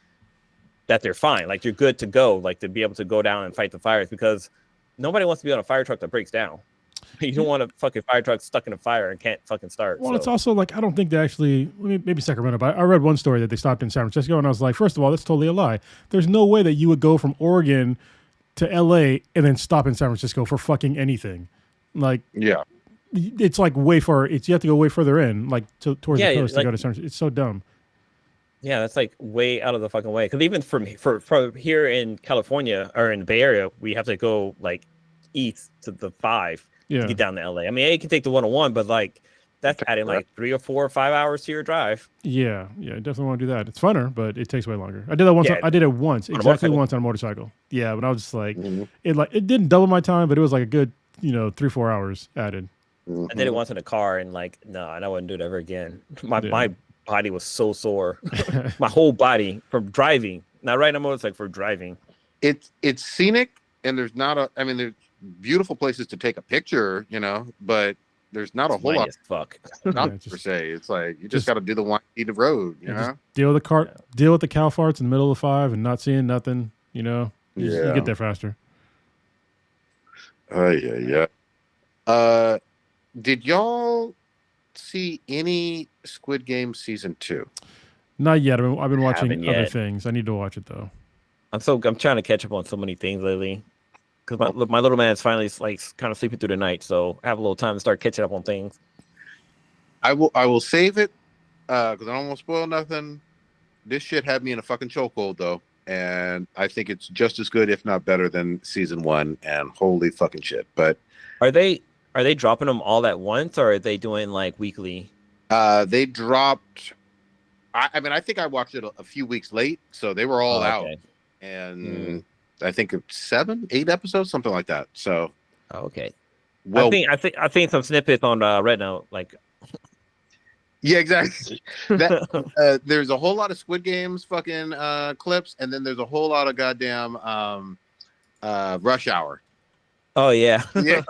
S2: fine. Like you're good to go, like to be able to go down and fight the fires, because nobody wants to be on a fire truck that breaks down. You don't want a fucking fire truck stuck in a fire and can't fucking start.
S3: Well, it's also like, I don't think they actually, maybe Sacramento, but I read one story that they stopped in San Francisco, and I was like, first of all, that's totally a lie. There's no way that you would go from Oregon to LA and then stop in San Francisco for fucking anything. Like, yeah. It's like way far. You have to go way further in, like towards the coast to go to San Francisco. It's so dumb.
S2: Yeah, that's like way out of the fucking way. Because even from here in California or in the Bay Area, we have to go like east to the 5 to get down to LA. I mean, you can take the 101, but like that's adding like 3 or 4 or 5 hours to your drive.
S3: Yeah, definitely want to do that. It's funner, but it takes way longer. I did that once. I did it once, exactly once on a motorcycle. Yeah, but I was just like, it didn't double my time, but it was like a good 3-4 hours added.
S2: I did it once in a car, and like, no, and I wouldn't do it ever again. My body was so sore. My whole body from driving. Not riding a motorcycle, for driving.
S1: It's scenic, and there's there's beautiful places to take a picture, but there's not a whole lot.
S2: Fuck.
S1: Not per se. It's like you just got to do the windy road,
S3: Deal with the cow farts in the middle of 5 and not seeing nothing. You get there faster.
S1: Yeah. Did y'all see any Squid Game season 2?
S3: Not yet. I've been watching other things. I need to watch it though.
S2: I'm trying to catch up on so many things lately, because my little man's finally like kind of sleeping through the night, so I have a little time to start catching up on things.
S1: I will save it because I don't want to spoil nothing. This shit had me in a fucking chokehold though, and I think it's just as good, if not better, than season 1. And holy fucking shit! But
S2: Are they dropping them all at once, or are they doing like weekly?
S1: They dropped. I think I watched it a few weeks late, so they were all out, and I think it's 7, 8 episodes, something like that. So,
S2: okay. Well, I think some snippets on Red Note, like.
S1: Yeah, exactly. There's a whole lot of Squid Games fucking clips, and then there's a whole lot of goddamn Rush Hour.
S2: Oh yeah.
S1: Yeah.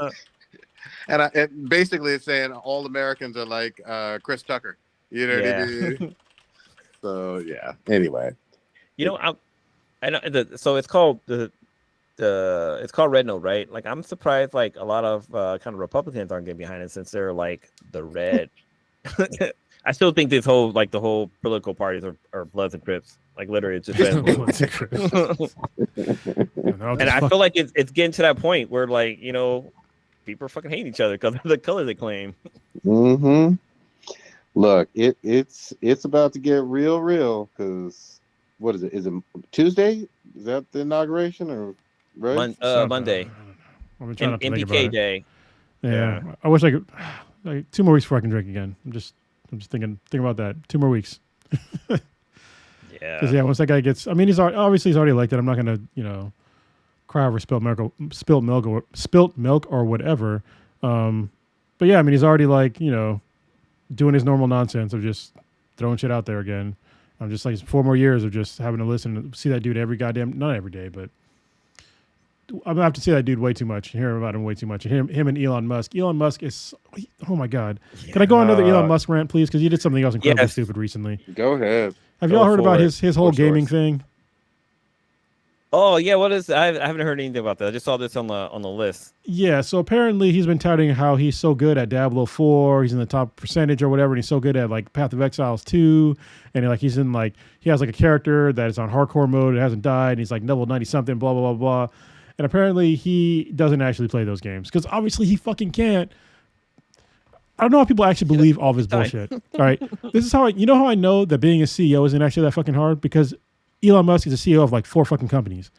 S1: And basically it's saying all Americans are like Chris Tucker. You know what I mean? So yeah. Anyway.
S2: I know so it's called it's called Red Note, right? Like I'm surprised like a lot of kind of Republicans aren't getting behind it, since they're like the red. I still think the whole political parties are Bloods and Crips. Like literally it's just Bloods and Crips. And I feel like it's getting to that point where like, people are fucking hating each other because of the color they claim.
S1: Look, it's about to get real because what is it? Is it Tuesday? Is that the inauguration or right?
S2: Monday. MPK Day.
S3: Yeah. I wish I could. Like 2 more weeks before I can drink again. I'm just thinking about that. 2 more weeks. Because once that guy gets, he's already elected. I'm not gonna cry cry over spilt milk or whatever. But yeah, I mean, he's already like, doing his normal nonsense of just throwing shit out there again. I'm just like 4 more years of just having to listen to see that dude not every day, but I'm gonna have to see that dude way too much, hear about him way too much. And him and Elon Musk. Elon Musk is, oh my God. Yeah. Can I go on another Elon Musk rant, please? Because you did something else incredibly stupid recently.
S1: Go ahead.
S3: Have y'all heard about his whole gaming thing?
S2: Oh yeah, what is? I haven't heard anything about that. I just saw this on the list.
S3: Yeah, so apparently he's been touting how he's so good at Diablo 4. He's in the top percentage or whatever, and he's so good at like Path of Exiles 2, and like he's in like he has like a character that is on hardcore mode. It hasn't died. And he's like level 90 something. Blah blah blah blah. And apparently he doesn't actually play those games because obviously he fucking can't. I don't know how people actually believe all of his bullshit. All right, this is how how I know that being a CEO isn't actually that fucking hard because Elon Musk is a CEO of like 4 fucking companies.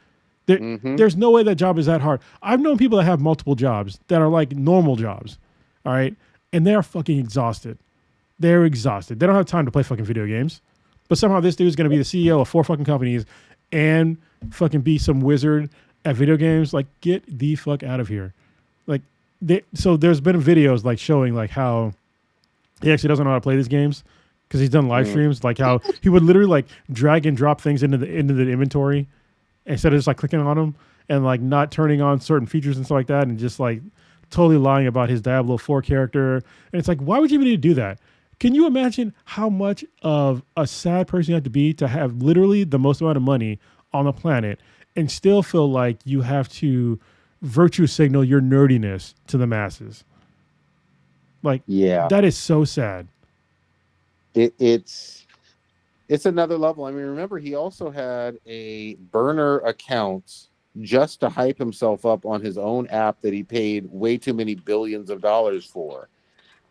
S3: There's no way that job is that hard. I've known people that have multiple jobs that are like normal jobs, all right? And they're fucking exhausted. They're exhausted. They don't have time to play fucking video games. But somehow this dude's going to be the CEO of 4 fucking companies and fucking be some wizard at video games. Like, get the fuck out of here. Like, so there's been videos like showing like how he actually doesn't know how to play these games because he's done live streams, like how he would literally like drag and drop things into the inventory instead of just like clicking on them and like not turning on certain features and stuff like that and just like totally lying about his Diablo 4 character. And it's like, why would you even need to do that? Can you imagine how much of a sad person you have to be to have literally the most amount of money on the planet and still feel like you have to virtue signal your nerdiness to the masses? Like, that is so sad.
S1: It's another level. I mean, remember, he also had a burner account just to hype himself up on his own app that he paid way too many billions of dollars for.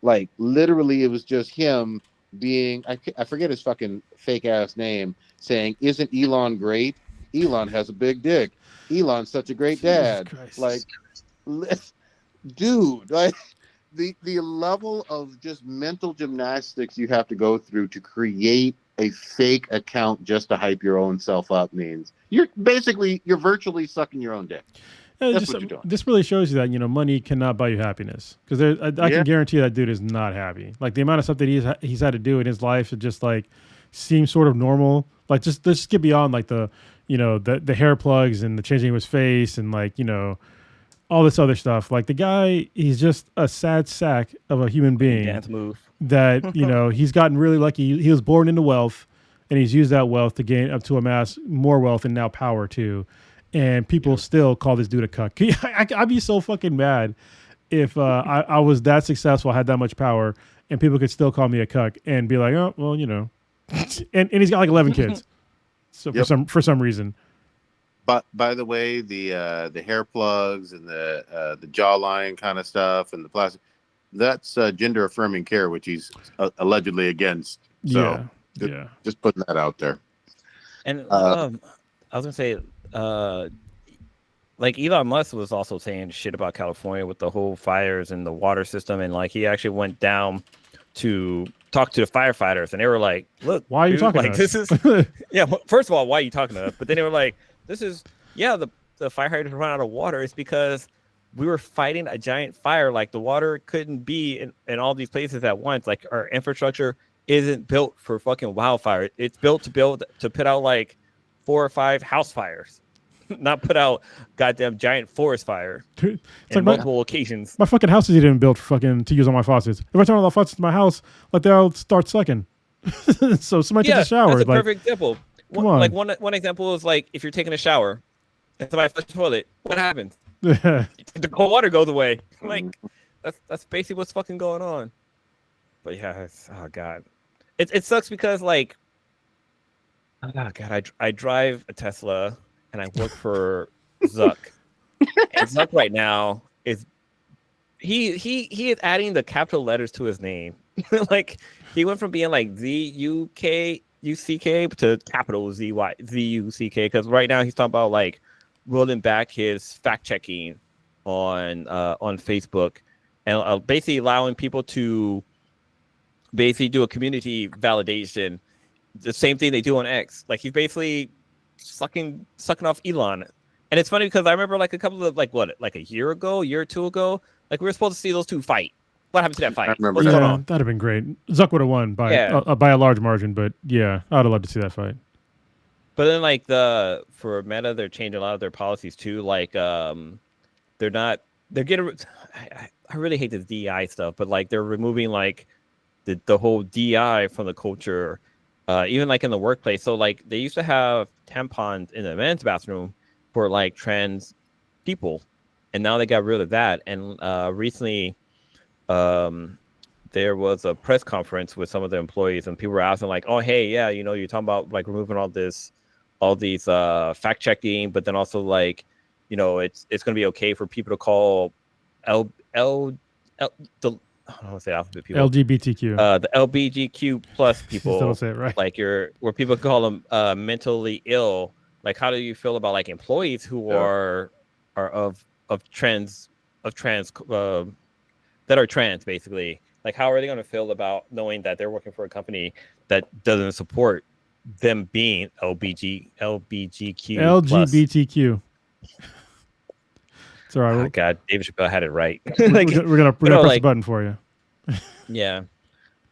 S1: Like, literally, it was just him being, I forget his fucking fake ass name, saying, "Isn't Elon great? Elon has a big dick. Elon's such a great dad." Like, dude, like, the level of just mental gymnastics you have to go through to create a fake account just to hype your own self up means you're virtually sucking your own dick. That's what you're doing.
S3: This really shows you that money cannot buy you happiness because I can guarantee that dude is not happy. Like the amount of stuff that he's had to do in his life to just like seem sort of normal. Like just let's get beyond like the the hair plugs and the changing of his face and like all this other stuff. Like the guy, he's just a sad sack of a human being.
S2: Dance move.
S3: That, he's gotten really lucky. He was born into wealth and he's used that wealth to amass more wealth and now power too. And people still call this dude a cuck. I'd be so fucking mad if I was that successful, had that much power, and people could still call me a cuck and be like, oh, well, and he's got like 11 kids. So for some reason.
S1: But by the way, the hair plugs and the jawline kind of stuff and the plastic, that's gender affirming care, which he's allegedly against. So just putting that out there.
S2: And I was gonna say, like Elon Musk was also saying shit about California with the whole fires and the water system, and like he actually went down to talk to the firefighters, and they were like, "Look,
S3: why are you talking
S2: like
S3: to us?
S2: This is First of all, why are you talking to us?" But then they were like, "This is the firefighters run out of water. It's because we were fighting a giant fire. Like the water couldn't be in all these places at once. Like our infrastructure isn't built for fucking wildfire. It's built to put out like 4 or 5 house fires." Not put out goddamn giant forest fire in like multiple occasions.
S3: My fucking house isn't even built for to use on my faucets. If I turn on the faucets in my house, like they'll start sucking. So somebody takes a shower.
S2: That's a
S3: like,
S2: perfect example. One example is like if you're taking a shower and somebody flushes the toilet, what happens? The cold water goes away. Like that's basically what's fucking going on. But yeah, oh god, it sucks because like, oh god, I drive a Tesla. And I work for Zucc. And Zucc right now is he is adding the capital letters to his name. Like he went from being like ZUCK to capital ZUCK because right now he's talking about like rolling back his fact checking on Facebook and basically allowing people to basically do a community validation. The same thing they do on X. Like he's basically sucking off Elon And it's funny because I remember like a couple of like a year or two ago, like we were supposed to see those two fight. What happened to that fight?
S1: I remember
S2: What's
S1: that.
S2: going
S3: Yeah,
S2: on?
S3: that'd have been great. Zuck would have won by a large margin, but yeah, I'd have loved to see that fight.
S2: But then like for Meta, they're changing a lot of their policies too. Like they're getting. I really hate this DEI stuff, but like they're removing like the whole DEI from the culture, even like in the workplace. So like they used to have tampons in the men's bathroom for like trans people, and now they got rid of that. And recently, there was a press conference with some of the employees, and people were asking like, "Oh, hey, yeah, you know, you're talking about like removing all these fact checking, but then also like, you know, it's going to be okay for people to call I don't want to say alphabet people.
S3: LGBTQ.
S2: The LBGQ plus people.
S3: Don't say it right.
S2: Like where people call them mentally ill. Like, how do you feel about like employees who are of trans that are trans basically? Like, how are they going to feel about knowing that they're working for a company that doesn't support them being LBGQ
S3: LGBTQ. It's all right.
S2: Oh, God, David Chappelle had it right.
S3: Like, we're gonna press
S2: like,
S3: the button for you.
S2: Yeah.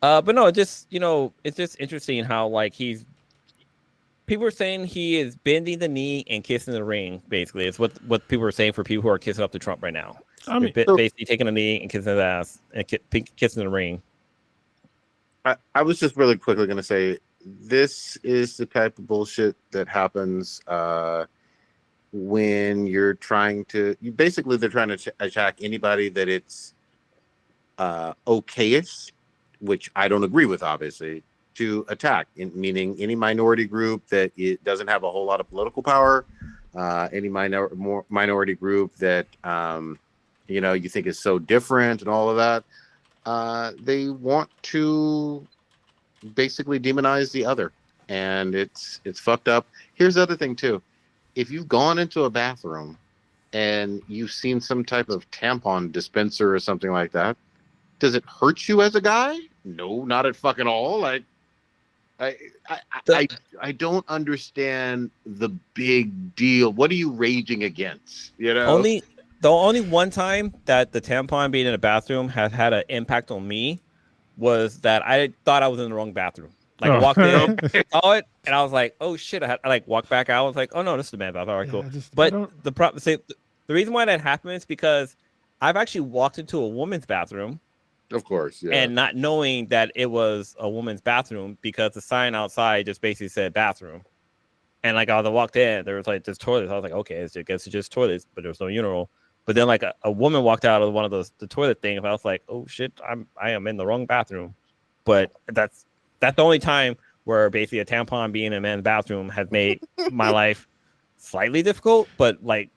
S2: But no, just, you know, it's just interesting how like people are saying he is bending the knee and kissing the ring. Basically, it's what people are saying for people who are kissing up to Trump right now. I mean, basically taking a knee and kissing the ass and kissing the ring.
S1: I was just really quickly going to say, this is the type of bullshit that happens when you're trying to. They're trying to attack anybody that it's okayish, which I don't agree with, obviously, to attack. Meaning any minority group that it doesn't have a whole lot of political power, any minority group that you know, you think is so different and all of that. They want to basically demonize the other, and it's fucked up. Here's the other thing too: if you've gone into a bathroom and you've seen some type of tampon dispenser or something like that, does it hurt you as a guy? No, not at fucking all. Like, I don't understand the big deal. What are you raging against? You know,
S2: the only one time that the tampon being in a bathroom has had an impact on me was that I thought I was in the wrong bathroom. Like, I walked in, saw it, and I was like, "Oh shit!" I like walked back out. I was like, "Oh no, this is the man's bathroom." All right, cool. But the reason why that happened is because I've actually walked into a woman's bathroom,
S1: of course, yeah,
S2: and not knowing that it was a woman's bathroom because the sign outside just basically said bathroom. And like, I walked in, there was like this toilet. I was like, okay, I guess it's just toilets, but there was no urinal. But then like a woman walked out of one of the toilet things, and I was like, oh shit, I am in the wrong bathroom. But that's the only time where basically a tampon being in a man's bathroom has made my life slightly difficult, but like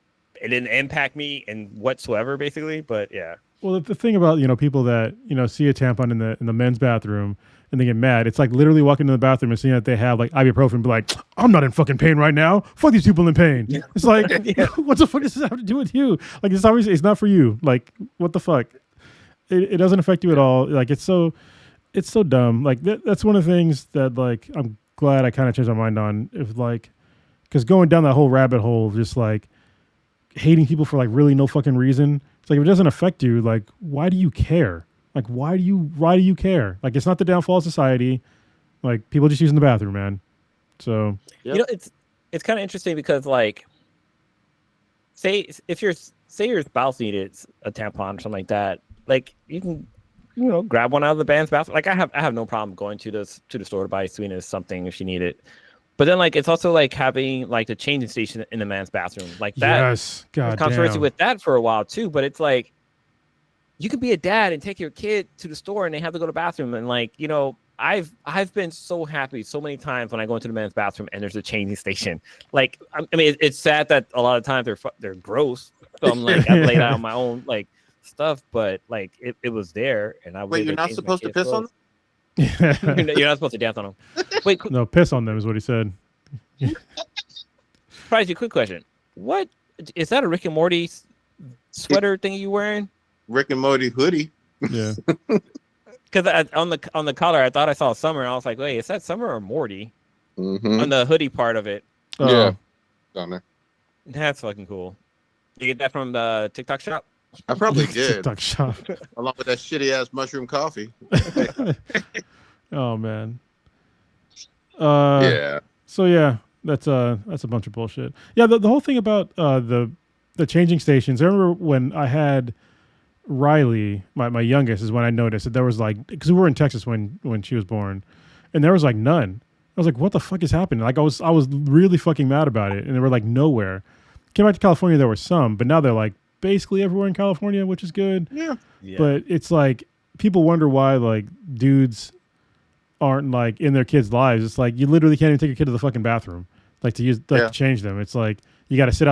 S2: it didn't impact me in whatsoever, basically. But yeah.
S3: Well, the thing about, you know, people that, you know, see a tampon in the men's bathroom and they get mad, it's like literally walking into the bathroom and seeing that they have like ibuprofen and be like, I'm not in fucking pain right now. Fuck these people in pain. Yeah. It's like, what the fuck does this have to do with you? Like, it's obviously, it's not for you. Like, what the fuck? It doesn't affect you at all. Like, it's so dumb. Like, that's one of the things that, like, I'm glad I kind of changed my mind on. If like, because going down that whole rabbit hole of just like hating people for like really no fucking reason. It's like, if it doesn't affect you, like, why do you care? Like, why do you care? Like, it's not the downfall of society. Like, people just using the bathroom, man. So,
S2: you know, it's kind of interesting because, like, say your spouse needed a tampon or something like that, like, you can, you know, grab one out of the band's bathroom. Like, I have no problem going to the store to buy Sweetness something if she need it. But then, like, it's also like having like the changing station in the man's bathroom, like that.
S3: Yes, God,
S2: controversy with that for a while too. But it's like, you could be a dad and take your kid to the store and they have to go to the bathroom. And like, you know, I've been so happy so many times when I go into the men's bathroom and there's a changing station. Like, I mean, it's sad that a lot of times they're gross. So I'm like, I laid out my own like stuff, but like it was there, and I
S1: wait. You're not supposed to piss on them.
S2: You're not supposed to dance on them. Wait,
S3: no, piss on them is what he said.
S2: Surprise you, quick question. What is that, a Rick and Morty sweater thing you wearing?
S1: Rick and Morty hoodie.
S3: Yeah.
S2: Because on the collar, I thought I saw Summer, and I was like, wait, is that Summer or Morty?
S1: Mm-hmm.
S2: On the hoodie part of it.
S1: Yeah. Down there.
S2: That's fucking cool. You get that from the TikTok shop?
S1: I probably did,
S3: TikTok shop.
S1: along with that shitty ass mushroom coffee.
S3: Oh man.
S1: Yeah.
S3: So yeah, that's a bunch of bullshit. Yeah, the whole thing about the changing stations. I remember when I had Riley, my youngest, is when I noticed that there was like, because we were in Texas when she was born, and there was like none. I was like, what the fuck is happening? Like I was really fucking mad about it, and they were like nowhere. Came back to California, there were some, but now they're like basically everywhere in California, which is good.
S1: Yeah.
S3: But it's like people wonder why like dudes aren't like in their kids' lives. It's like you literally can't even take your kid to the fucking bathroom, like to use to change them. It's like you got to sit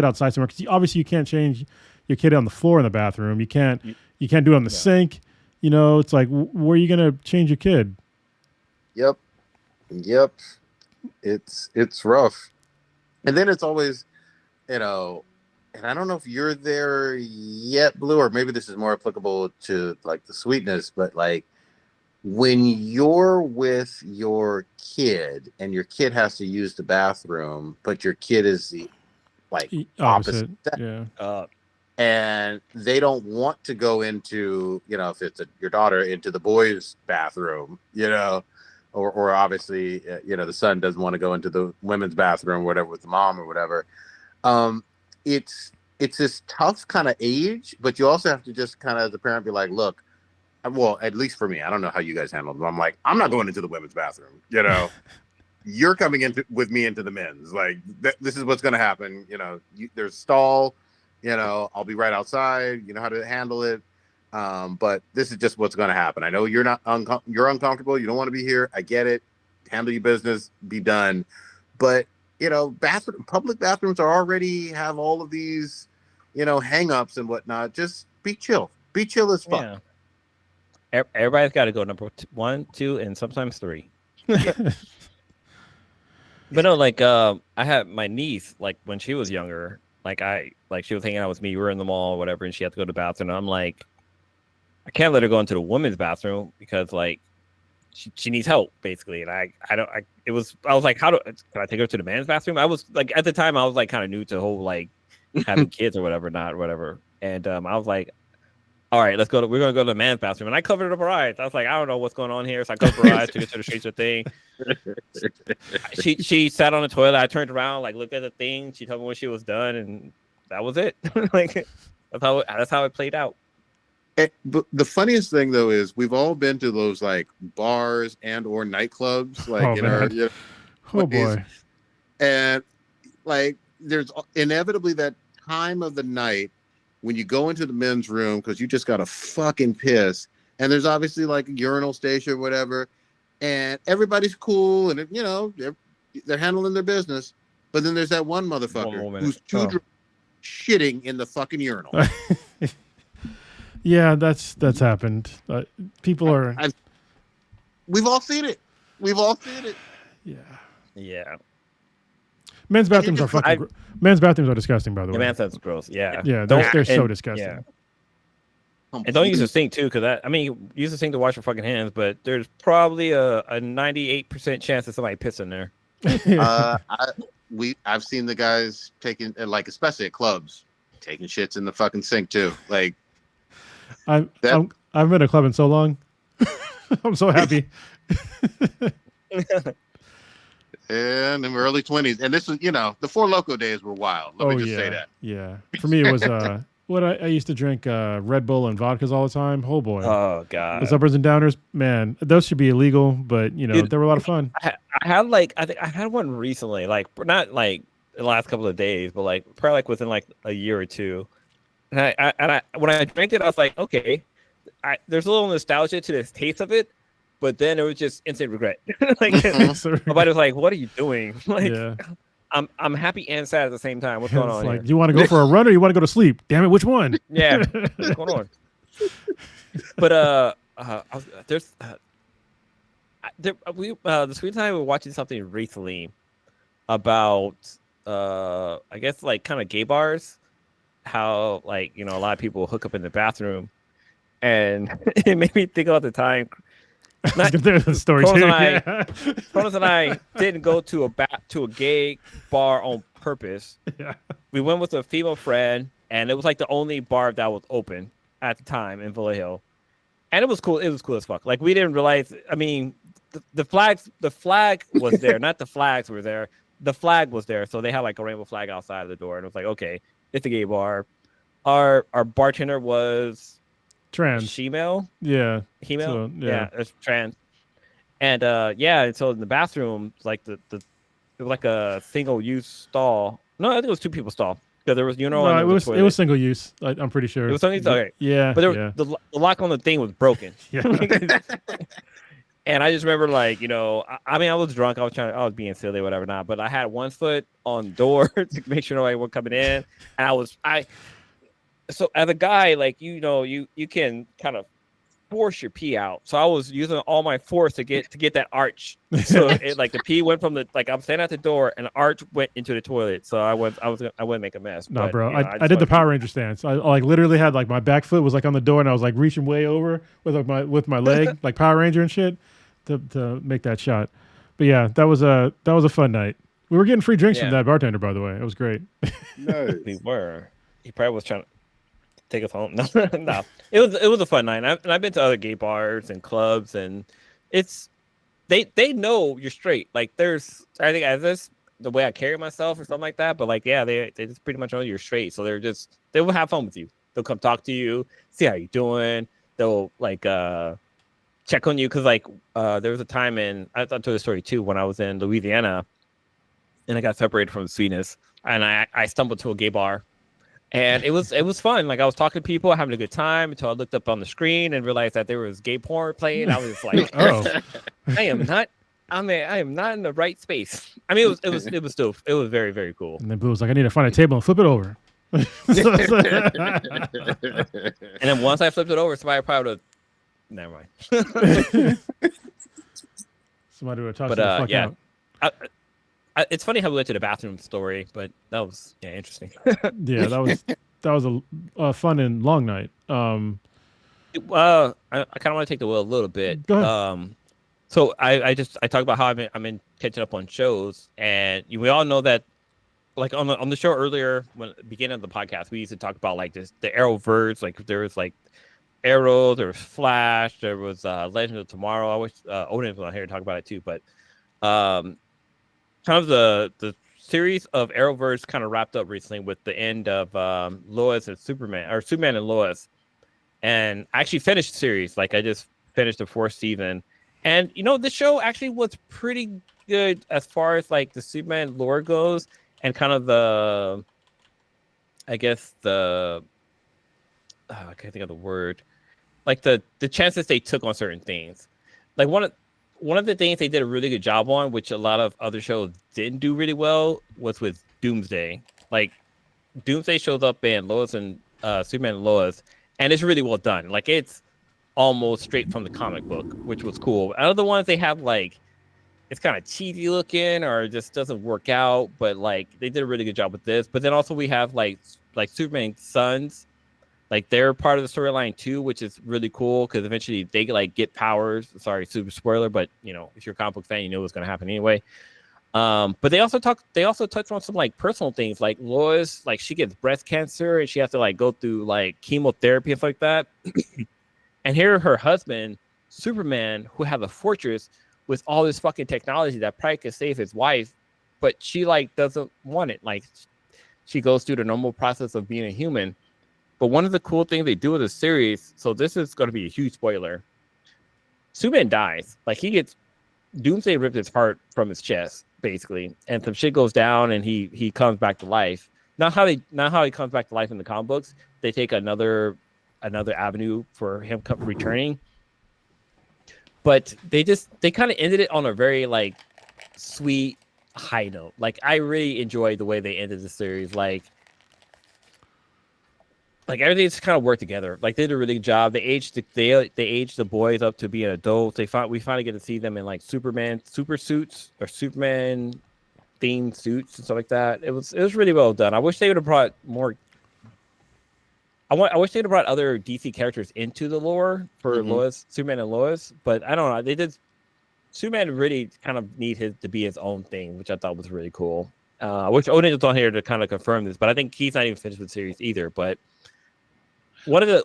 S3: outside somewhere because obviously you can't change your kid on the floor in the bathroom. You can't do it on the sink. You know, it's like where are you gonna change your kid?
S1: Yep. It's rough, and then it's always, and I don't know if you're there yet, Blue, or maybe this is more applicable to like the sweetness, but like when you're with your kid and your kid has to use the bathroom, but your kid is the like opposite.
S3: Yeah.
S1: And they don't want to go into, if it's your daughter, into the boys' bathroom, or obviously, the son doesn't want to go into the women's bathroom, or whatever, with the mom or whatever. It's this tough kind of age, but you also have to just kind of, as a parent, be like, look, well, at least for me, I don't know how you guys handle it, but I'm like, I'm not going into the women's bathroom, you're coming with me into the men's. Like, this is what's going to happen. There's a stall, I'll be right outside, you know how to handle it. But this is just what's going to happen. I know you're not you're uncomfortable. You don't want to be here. I get it. Handle your business, be done. But, public bathrooms already have all of these, hang-ups and whatnot. Just be chill. Be chill as fuck.
S2: Yeah. Everybody's got to go number 1, 2, and sometimes 3. But no, like I had my niece, like when she was younger, she was hanging out with me. We were in the mall or whatever, and she had to go to the bathroom. And I'm like, I can't let her go into the women's bathroom because like she needs help basically. And I was like, can I take her to the men's bathroom? I was like, at the time I was like kind of new to the whole like having kids or whatever. And I was like, all right, let's go. We're gonna go to the man's bathroom, and I covered up her eyes. I was like, I don't know what's going on here, so I covered her eyes, took her to the stranger thing. She sat on the toilet. I turned around, like looked at the thing. She told me when she was done, and that was it. Like that's how it played out.
S1: But the funniest thing though is we've all been to those like bars and or nightclubs, like
S3: oh boy,
S1: and like there's inevitably that time of the night when you go into the men's room because you just got to fucking piss, and there's obviously like a urinal station or whatever, and everybody's cool and they're handling their business, but then there's that one motherfucker who's shitting in the fucking urinal.
S3: Yeah, that's happened. People are.
S1: We've all seen it.
S2: Yeah.
S3: Men's bathrooms are fucking. Men's bathrooms are disgusting, by the way.
S2: Men's bathrooms gross. Yeah.
S3: Yeah, they're so disgusting. Yeah.
S2: And don't use the sink too, because use the sink to wash your fucking hands, but there's probably a 98% chance that somebody pissed in there.
S1: I've seen the guys taking, like, especially at clubs, taking shits in the fucking sink too. Like,
S3: I've been at a club in so long. I'm so happy.
S1: And in my early 20s, and this was, the Four Loko days were wild. Let me just say that.
S3: Yeah, for me it was what I used to drink Red Bull and vodkas all the time. Oh boy.
S2: Oh god.
S3: Those uppers and downers, man, those should be illegal, but they were a lot of fun.
S2: I think I had one recently, like not like the last couple of days, but like probably like within like a year or two. And I when I drank it, I was like, okay, there's a little nostalgia to the taste of it. But then it was just instant regret. Like nobody was like, "What are you doing?" Like, I'm happy and sad at the same time. What's going on?
S3: Like,
S2: here?
S3: Do you want to go for a run or you want to go to sleep? Damn it, which one?
S2: Yeah, what's going on? But the Sweet and I were watching something recently about I guess like kind of gay bars, how like a lot of people hook up in the bathroom, and it made me think about the time.
S3: The story
S2: Cronus and I didn't go to a gay bar on purpose.
S3: Yeah.
S2: We went with a female friend, and it was like the only bar that was open at the time in Villa Hill, and it was cool. It was cool as fuck. Like we didn't realize. I mean, the flag was there, not the flags were there. The flag was there, so they had like a rainbow flag outside of the door, and it was like, okay, it's a gay bar. Our bartender was
S3: Trans.
S2: female.
S3: Yeah.
S2: Female.
S3: So,
S2: Yeah, it's trans. And and so in the bathroom, like it was like a single use stall. No, I think it was two people stall because there was
S3: No, it was single use. I'm pretty sure.
S2: It was single use. Okay.
S3: Yeah.
S2: But
S3: yeah.
S2: the lock on the thing was broken.
S3: Yeah.
S2: And I just remember, like, I mean, I was drunk. I was being silly, whatever, not. But I had one foot on the door to make sure nobody was coming in, and so as a guy, like, you can kind of force your pee out. So I was using all my force to get that arch. So like the pee went from I'm standing at the door, and the arch went into the toilet. So I wouldn't make a mess.
S3: No,
S2: but,
S3: bro. I did the Power Ranger stance. I like literally had like my back foot was like on the door, and I was like reaching way over with my leg, like Power Ranger and shit, to make that shot. But yeah, that was a fun night. We were getting free drinks from that bartender, by the way. It was great.
S1: No,
S2: we were. He probably was trying to take us home. No, no. It was a fun night. I've been to other gay bars and clubs, and they know you're straight. Like I think as this the way I carry myself or something like that. But like, yeah, they just pretty much know you're straight. So they will have fun with you. They'll come talk to you, see how you're doing. They'll like check on you because like there was a time I told the story too when I was in Louisiana, and I got separated from Sweetness, and I stumbled to a gay bar. And it was fun. Like I was talking to people, having a good time until I looked up on the screen and realized that there was gay porn playing. I was like, "Oh, I am not in the right space." I mean, it was very, very cool.
S3: And then Blue was like, "I need to find a table and flip it over."
S2: And then once I flipped it over, somebody probably would have. Never mind.
S3: Somebody would have talked the fuck out.
S2: It's funny how we went to the bathroom story, but that was interesting.
S3: Yeah, that was a fun and long night.
S2: I kind of want to take the wheel a little bit.
S3: Go ahead.
S2: So I talk about how I've been catching up on shows, and we all know that, like on the show earlier, when beginning of the podcast, we used to talk about like the Arrowverse. Like there was like Arrow, there was Flash, there was Legend of Tomorrow. I wish Odin was on here to talk about it too, but kind of the series of Arrowverse kind of wrapped up recently with the end of Lois and Superman, or Superman and Lois. And I actually finished the series. Like I just finished the 4th season. And the show actually was pretty good as far as like the Superman lore goes, and kind of I can't think of the word. Like the chances they took on certain things. Like one of the things they did a really good job on, which a lot of other shows didn't do really well, was with Doomsday. Like Doomsday shows up in Lois and Superman and Lois, and it's really well done. Like it's almost straight from the comic book, which was cool. Other ones they have like it's kind of cheesy looking or just doesn't work out, but like they did a really good job with this. But then also we have like Superman's sons. Like they're part of the storyline too, which is really cool because eventually they like get powers. Sorry, super spoiler, but if you're a comic book fan, you know what's going to happen anyway. But they also touch on some like personal things, like Lois, like she gets breast cancer and she has to like go through like chemotherapy and stuff like that. And here her husband, Superman, who has a fortress with all this fucking technology that probably could save his wife, but she like doesn't want it. Like she goes through the normal process of being a human. But one of the cool things they do with the series, so this is going to be a huge spoiler. Superman dies. Like Doomsday ripped his heart from his chest, basically, and some shit goes down, and he comes back to life. Not how he comes back to life in the comic books. They take another avenue for him returning. But they kind of ended it on a very like sweet high note. Like I really enjoyed the way they ended the series. Like everything's kind of worked together. Like they did a really good job. They aged the boys up to being adults. We finally get to see them in like Superman super suits or Superman themed suits and stuff like that. It was really well done. I wish they would have brought more. I wish they would have brought other DC characters into the lore for Lois, Superman and Lois. But I don't know. Superman really kind of need to be his own thing, which I thought was really cool. I wish Odin was on here to kind of confirm this, but I think he's not even finished with the series either. But one of the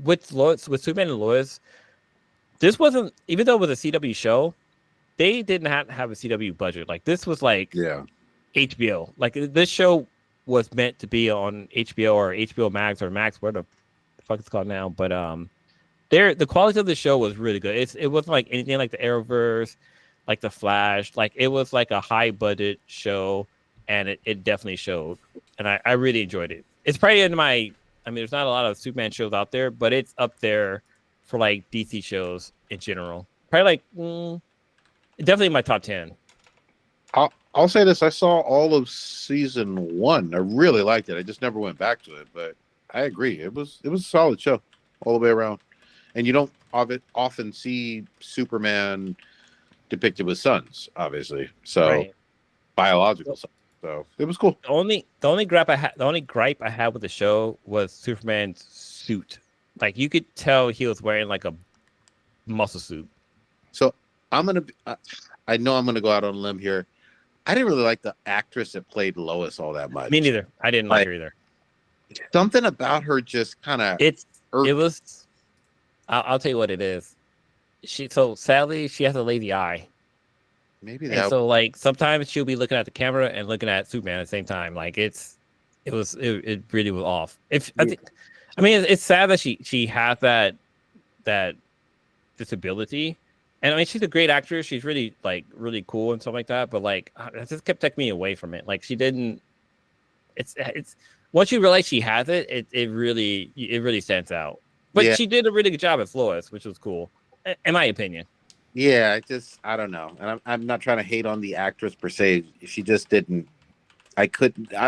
S2: with Superman and Lois, this wasn't, even though it was a CW show, they didn't have a CW budget. Like this was like HBO. Like this show was meant to be on HBO or HBO Max or Max, where the fuck it's called now. But the quality of the show was really good. It wasn't like anything like the Arrowverse, like the Flash. Like it was like a high budget show, and it definitely showed. And I really enjoyed it. It's probably in my, I mean, there's not a lot of Superman shows out there, but it's up there for like DC shows in general. Probably like definitely in my top 10.
S1: I'll say this: I saw all of season 1. I really liked it. I just never went back to it, but I agree. It was a solid show all the way around. And you don't often see Superman depicted with sons, obviously. So biological sons. So it was cool.
S2: The only gripe I had with the show was Superman's suit. Like you could tell he was wearing like a muscle suit.
S1: So I know I'm gonna go out on a limb here. I didn't really like the actress that played Lois all that much.
S2: Me neither. I didn't like her either.
S1: Something about her just kind of
S2: I'll tell you what it is. Sadly she has a lazy eye.
S1: Maybe
S2: that. And so like sometimes she'll be looking at the camera and looking at Superman at the same time. Like it really was off. I mean it's sad that she has that disability. And I mean she's a great actress. She's really really cool and stuff like that. But like it just kept taking me away from it. Like she didn't. It's once you realize she has it, it really stands out. But she did a really good job as Lois, which was cool, in my opinion.
S1: Yeah, I don't know, and I'm not trying to hate on the actress per se. She just didn't. I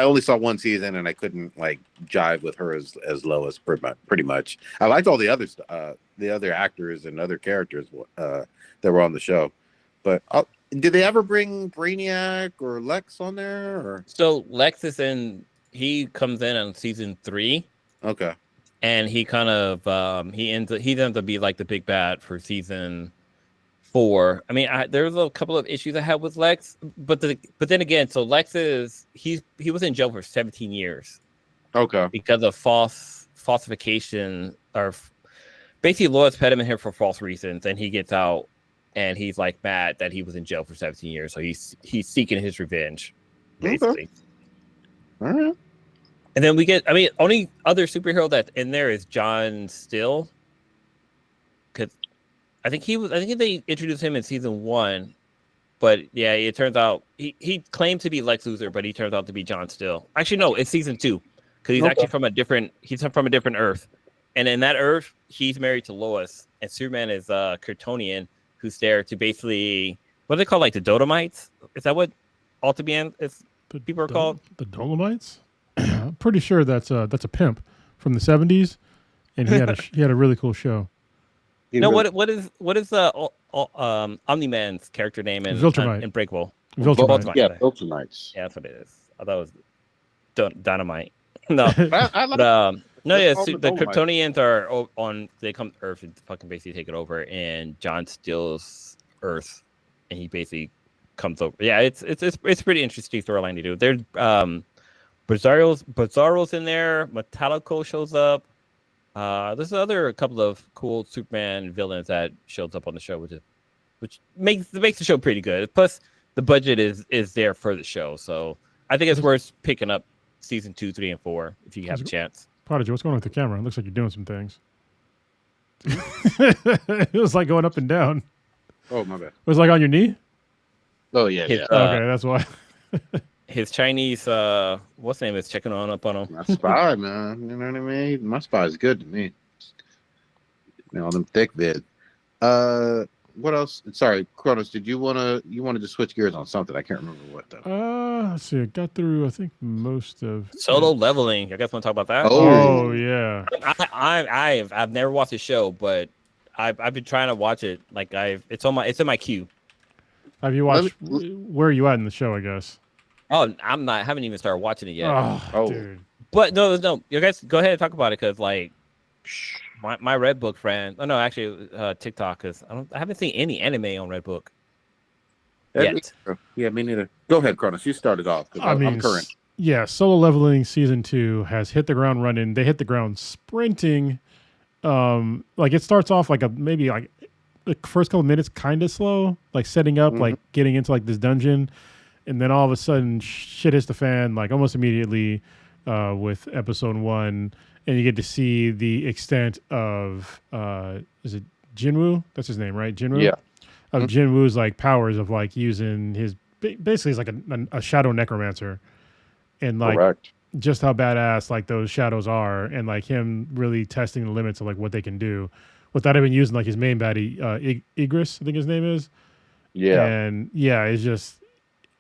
S1: only saw one season, and I couldn't like jive with her as Lois pretty much. I liked all the other actors and other characters that were on the show, but did they ever bring Brainiac or Lex on there? Or?
S2: So Lex he comes in on season 3.
S1: Okay.
S2: And he kind of he ends up being like the big bad for season 4. I mean, there was a couple of issues I had with Lex, but then again, so Lex he was in jail for 17 years.
S1: Okay.
S2: Because of falsification, or basically Lois put him in here for false reasons, and he gets out, and he's like mad that he was in jail for 17 years, so he's seeking his revenge, basically.
S1: Okay. All right.
S2: And then we get, I mean, only other superhero that's in there is John Still. Because I think they introduced him in season 1. But yeah, it turns out he claimed to be Lex Luthor, but he turns out to be John Still. Actually, no, it's season 2. Because he's actually from a different Earth. And in that Earth, he's married to Lois. And Superman is Kryptonian, who's there to basically, what do they call, like the Dolomites? Is that what Altibian people are called?
S3: The Dolomites? I'm pretty sure that's a pimp from the 70s, and he had a really cool show.
S2: No, what is Omni-Man's character name in Breakable?
S3: Viltrumite.
S1: Yeah, Viltrumites.
S2: Yeah, that's what it is. I thought it was Dynamite. No,
S1: I like
S2: the Kryptonians are on. They come to Earth and fucking basically take it over, and John steals Earth, and he basically comes over. Yeah, it's pretty interesting storyline to do. There's Bizarro's in there. Metallico shows up. There's a couple of cool Superman villains that shows up on the show, which makes the show pretty good. Plus, the budget is there for the show, so I think it's worth picking up season 2, 3, and 4 if you have a chance.
S3: Prodigy, what's going on with the camera? It looks like you're doing some things. It was like going up and down.
S1: Oh, my bad.
S3: It was like on your knee?
S1: Oh, yeah.
S3: Okay, that's why.
S2: His Chinese, what's name is checking up on him.
S1: My spy, man. You know what I mean? My spy is good to me. All them thick vids. What else? Sorry, Kronos, did you wanted to switch gears on something? I can't remember what though.
S3: Let's see. I got through, I think, most of
S2: Solo Leveling. I guess want to talk about that.
S3: Oh yeah.
S2: I've never watched the show, but I've been trying to watch it. Like it's in my queue.
S3: Have you watched? Where are you at in the show? I guess.
S2: Oh, I haven't even started watching it yet.
S3: Oh, dude.
S2: But no, you guys go ahead and talk about it, because like my Redbook friend. Oh no, actually, TikTok, because I haven't seen any anime on Redbook. Yet.
S1: Yeah, me neither. Go ahead, Cronus. You started off. I'm current.
S3: Yeah, Solo Leveling season 2 has hit the ground running. They hit the ground sprinting. Like it starts off like maybe like the first couple minutes kind of slow, like setting up, like getting into like this dungeon, and then all of a sudden shit hits the fan like almost immediately with episode 1, and you get to see the extent of is it Jinwoo? That's his name, right? Jinwoo.
S1: Yeah.
S3: Of Jinwoo's like powers of like using his basically he's like a shadow necromancer, and like
S1: Correct.
S3: just how badass like those shadows are, and like him really testing the limits of like what they can do without even using like his main baddie Igris, I think his name is.
S1: Yeah.
S3: And yeah, it's just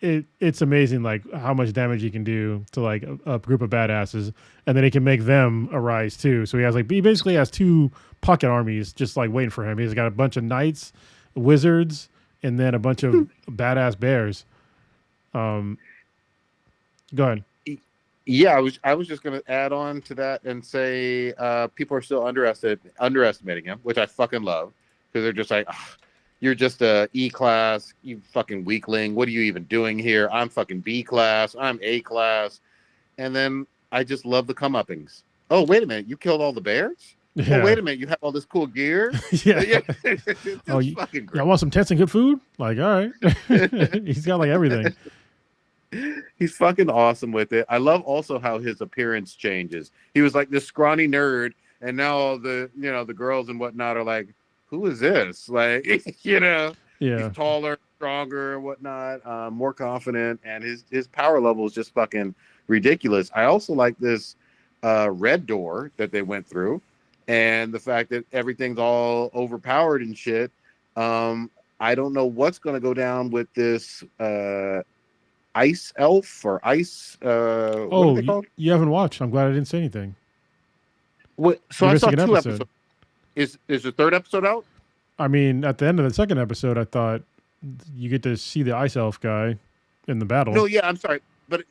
S3: it's amazing like how much damage he can do to like a group of badasses, and then he can make them arise too. So he basically has 2 pocket armies just like waiting for him. He's got a bunch of knights, wizards, and then a bunch of badass bears. Go ahead.
S1: Yeah, I was just going to add on to that and say people are still underestimating him, which I fucking love, because they're just like, you're just a E class, you fucking weakling. What are you even doing here? I'm fucking B class. I'm A class. And then I just love the comeuppings. Oh, wait a minute. You killed all the bears?
S3: Yeah.
S1: Oh, wait a minute. You have all this cool gear?
S3: Yeah.
S1: Oh, fucking great.
S3: Y'all want some tents and good food? Like, all right. He's got like everything.
S1: He's fucking awesome with it. I love also how his appearance changes. He was like this scrawny nerd, and now all the the girls and whatnot are like, who is this? Like,
S3: Yeah.
S1: he's taller, stronger, and whatnot, more confident, and his power level is just fucking ridiculous. I also like this red door that they went through, and the fact that everything's all overpowered and shit. I don't know what's going to go down with this ice elf or ice what are they called?
S3: You haven't watched. I'm glad I didn't say anything.
S1: What? So I saw 2
S3: episode.
S1: episodes. Is the 3rd episode out?
S3: I mean, at the end of the 2nd episode, I thought you get to see the ice elf guy in the battle.
S1: No, yeah, I'm sorry, but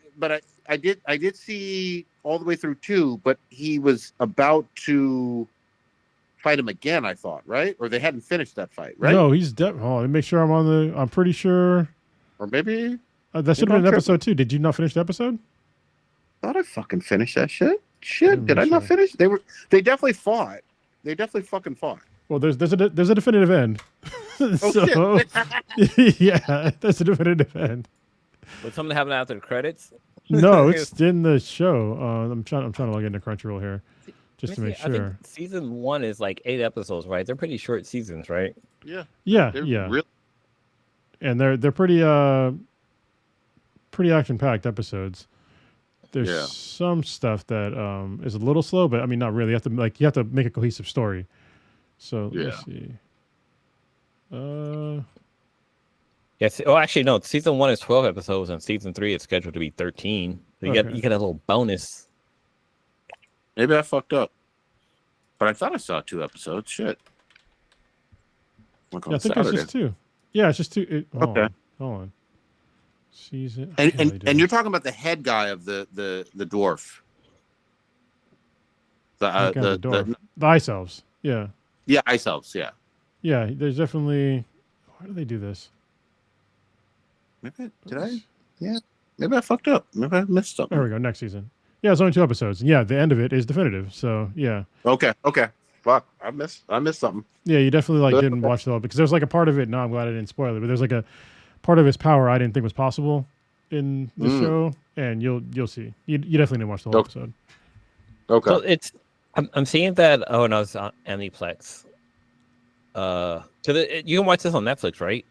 S1: I did see all the way through 2, but he was about to fight him again, I thought, right? Or they hadn't finished that fight, right?
S3: No, he's let me make sure I'm pretty sure.
S1: Or maybe
S3: that should have been episode 2. Did you not finish the episode?
S1: Thought I fucking finished that shit. Shit, did I not finish? They definitely fought. They definitely fucking fought.
S3: Well, there's a definitive end.
S1: Oh,
S3: shit. Yeah, that's a definitive end.
S2: Would something happen after the credits?
S3: No, it's in the show. I'm trying to log into Crunchyroll here, just to make sure.
S2: I think season 1 is like 8 episodes, right? They're pretty short seasons, right?
S1: Yeah.
S3: Yeah.
S1: Really...
S3: And they're pretty action packed episodes. There's some stuff that is a little slow, but I mean not really. You have to make a cohesive story. So let's see.
S2: Yes. Oh, actually, no. Season 1 is 12 episodes, and season 3 is scheduled to be 13. So you get a little bonus.
S1: Maybe I fucked up, but I thought I saw 2 episodes. Shit.
S3: I think it's just 2. Yeah, it's just 2. Hold on. Season.
S1: And you're talking about the head guy of the dwarf. The
S3: ice elves. Yeah.
S1: Yeah, ice elves. Yeah.
S3: Yeah, there's definitely. Why do they do this?
S1: Maybe maybe I fucked up. Maybe I missed something.
S3: There we go. Next season. Yeah, it's only 2 episodes. And yeah, the end of it is definitive. So yeah.
S1: Okay. Fuck, I missed something.
S3: Yeah, you definitely didn't watch the whole, because there's like a part of it. No, I'm glad I didn't spoil it. But there's like a part of his power I didn't think was possible in the show, and you'll see. You definitely didn't watch the whole episode.
S2: Okay. So I'm seeing that. Oh no, it's on Aniplex. You can watch this on Netflix, right?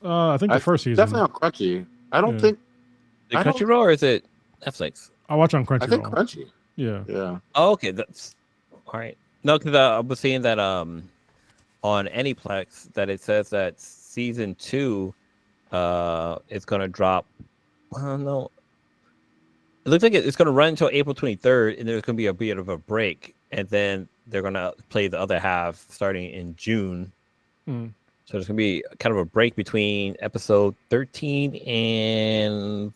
S3: I think the first season.
S1: Definitely on Crunchy. I don't think.
S2: Is it Crunchyroll or is it Netflix?
S3: I watch on Crunchyroll.
S1: I think Crunchy.
S3: Yeah.
S2: Oh, okay. That's all right. No, because I was seeing that on Aniplex that it says that season 2 is going to drop. No, it looks like it's going to run until April 23rd, and there's going to be a bit of a break, and then they're going to play the other half starting in June. So there's going to be kind of a break between episode 13 and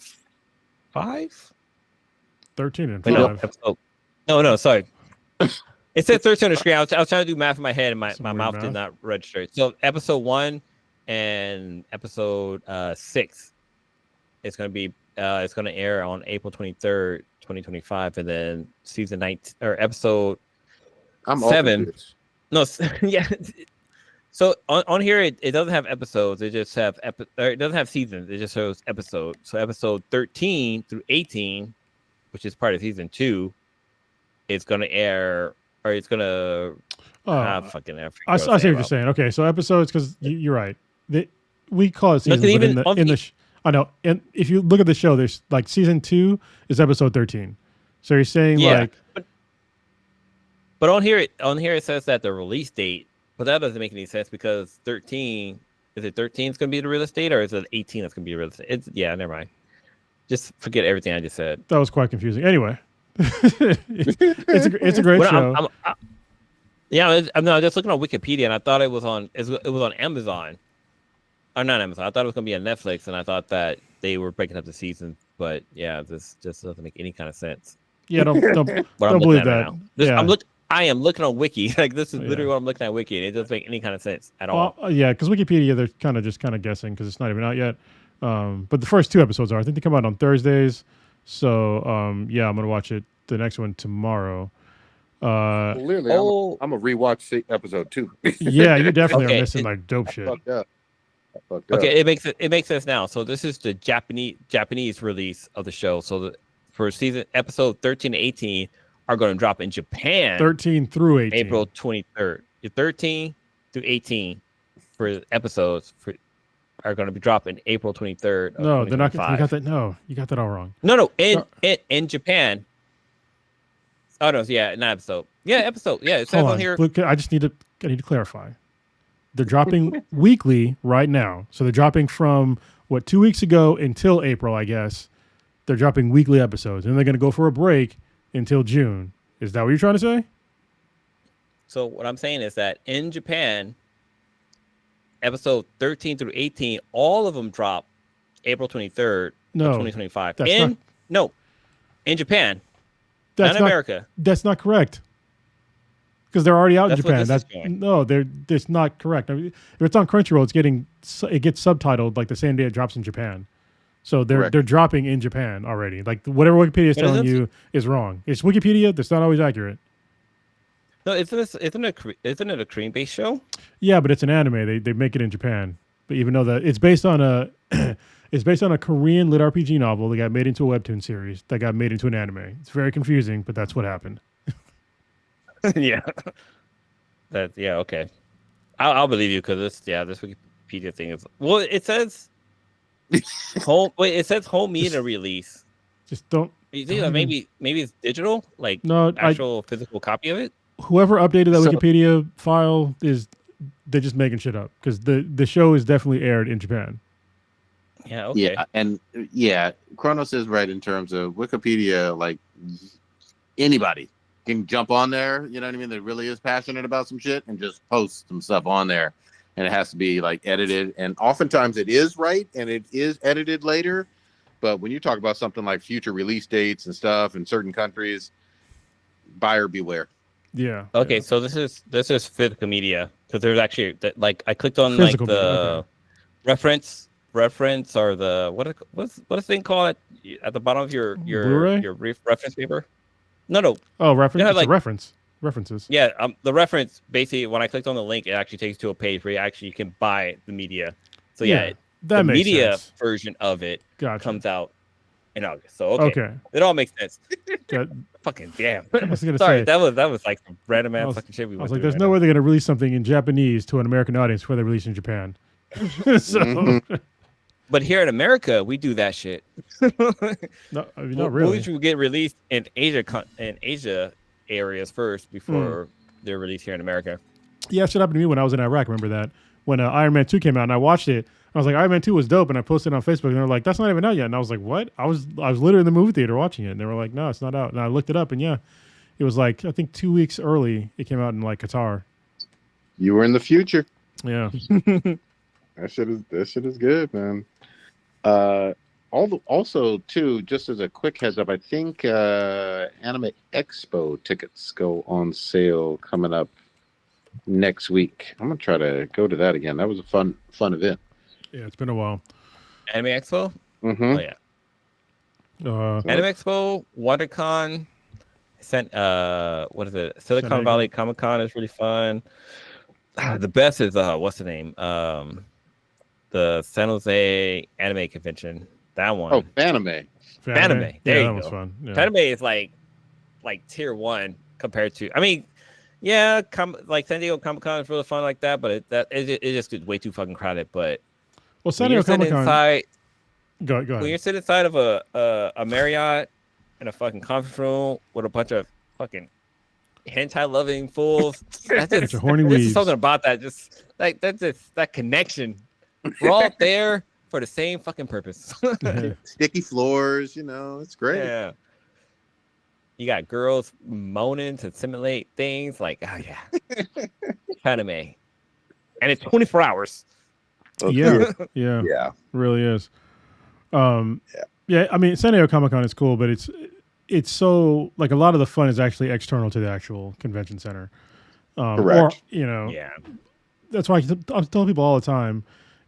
S2: 5.
S3: 13 and 5.
S2: No, sorry. It said 13 on the screen. I was trying to do math in my head, and my mouth did not register. So episode 1 and episode 6 is going to be it's going to air on April 23rd, 2025, and then season 19 or episode
S1: I'm
S2: 7. No, yeah. So on here it doesn't have episodes. It just have it doesn't have seasons. It just shows episodes. So episode 13 through 18, which is part of season 2, is going to air, or it's going to.
S3: I see what you're saying. Okay, so episodes, because you're right. We call it seasons in the I know, and if you look at the show, there's like season 2 is episode 13. So you're saying
S2: but on here it says that the release date, but that doesn't make any sense because 13 is it 13 is going to be the release date, or is it 18 that's going to be the release date? Never mind. Just forget everything I just said.
S3: That was quite confusing. Anyway, it's a great show.
S2: I'm just looking on Wikipedia, and I thought it was on Amazon. Or not Amazon. I thought it was going to be on Netflix, and I thought that they were breaking up the season. But yeah, this just doesn't make any kind of sense.
S3: Yeah, don't believe that.
S2: Right, I am looking on Wiki. Like this is literally what I'm looking at Wiki, and it doesn't make any kind of sense at all.
S3: Yeah, because Wikipedia, they're kind of guessing because it's not even out yet. But the first 2 episodes are. I think they come out on Thursdays. So yeah, I'm gonna watch it. The next one tomorrow.
S1: Clearly, I'm a rewatch episode 2.
S3: Yeah, you definitely are missing like dope shit.
S2: Okay, it makes sense now. So this is the Japanese release of the show. So for season episode 13 to 18 are going to drop in Japan.
S3: 13 through 18.
S2: April 23rd. 13 through 18 for episodes are going to be dropping April 23rd.
S3: No, they're not. You got that. No, you got that all wrong.
S2: No. In Japan. Oh no, yeah, not episode. Yeah, episode. Yeah, it says on here.
S3: Look, I need to clarify. They're dropping weekly right now. So they're dropping from 2 weeks ago until April, I guess. They're dropping weekly episodes, and they're going to go for a break until June. Is that what you're trying to say?
S2: So what I'm saying is that in Japan, episode 13 through 18, all of them drop April 23rd, 2025. In Japan, not in America.
S3: That's not correct. Because they're already out in Japan. That's not correct. I mean, if it's on Crunchyroll, it gets subtitled like the same day it drops in Japan. So they're dropping in Japan already. Like whatever Wikipedia is telling you is wrong. It's Wikipedia. That's not always accurate.
S2: No, isn't it a Korean-based show?
S3: Yeah, but it's an anime. They make it in Japan. But even though it's based on a Korean lit RPG novel that got made into a webtoon series that got made into an anime. It's very confusing, but that's what happened.
S2: Yeah. Okay. I'll believe you because this Wikipedia thing is it says home media release.
S3: Just don't.
S2: You think that maybe it's digital, like physical copy of it.
S3: Whoever updated that Wikipedia file they're just making shit up because the show is definitely aired in Japan.
S2: Yeah. Okay.
S1: Yeah, and Kronos is right in terms of Wikipedia. Like anybody can jump on there, you know what I mean, that really is passionate about some shit and just post some stuff on there, and it has to be like edited, and oftentimes it is right and it is edited later, but when you talk about something like future release dates and stuff in certain countries, buyer beware.
S3: Yeah.
S2: Okay, so this is physical media because there's actually like I clicked on physical like the reference or the what's the thing called at the bottom of your reference paper. No.
S3: Oh, reference. It's a reference. References.
S2: Yeah. The reference basically when I clicked on the link, it actually takes to a page where you can buy the media. So the media version of it comes out in August. So okay. It all makes sense. Fucking damn. Sorry, that was like some random ass fucking shit.
S3: I was like, there's no way they're gonna release something in Japanese to an American audience before they release in Japan. So.
S2: But here in America, we do that shit.
S3: Not really.
S2: Movies will get released in Asia areas first before they're released here in America.
S3: Yeah, shit happened to me when I was in Iraq. Remember that when Iron Man 2 came out and I watched it. I was like, Iron Man 2 was dope, and I posted it on Facebook, and they were like, that's not even out yet. And I was like, what? I was literally in the movie theater watching it, and they were like, no, it's not out. And I looked it up, and it was like I think 2 weeks early. It came out in like Qatar.
S1: You were in the future.
S3: Yeah.
S1: That shit is good, man. Also, too, just as a quick heads up, I think Anime Expo tickets go on sale coming up next week. I'm gonna try to go to that again. That was a fun event.
S3: Yeah, it's been a while.
S2: Anime Expo.
S1: Mm-hmm.
S2: Oh yeah.
S3: Uh,
S2: Anime Expo, WonderCon, what is it? Silicon
S3: San Diego.
S2: Valley Comic Con is really fun. The best is what's the name? The San Jose Anime Convention. That one.
S1: Oh, anime.
S2: Fanime. There
S3: yeah,
S2: you
S3: that
S2: go.
S3: was fun. Yeah.
S2: Fanime is like tier 1 compared to. I mean, yeah, like San Diego Comic Con is really fun like that, but it just gets way too fucking crowded. But
S3: Well, San Diego Comic Con. Go
S2: when
S3: ahead.
S2: you're sitting inside of a Marriott in a fucking conference room with a bunch of fucking hentai loving fools, that's just
S3: horny
S2: there's
S3: weebs.
S2: something about that. Just like that's just that connection. We're all there for the same fucking purpose.
S1: Sticky floors, it's great.
S2: Yeah. You got girls moaning to simulate things like, oh yeah, anime, and it's 24 hours.
S3: Yeah,
S1: Yeah.
S3: it really is. Yeah. I mean, San Diego Comic Con is cool, but it's so like a lot of the fun is actually external to the actual convention center.
S1: Correct.
S3: Or,
S2: Yeah.
S3: that's why I tell people all the time,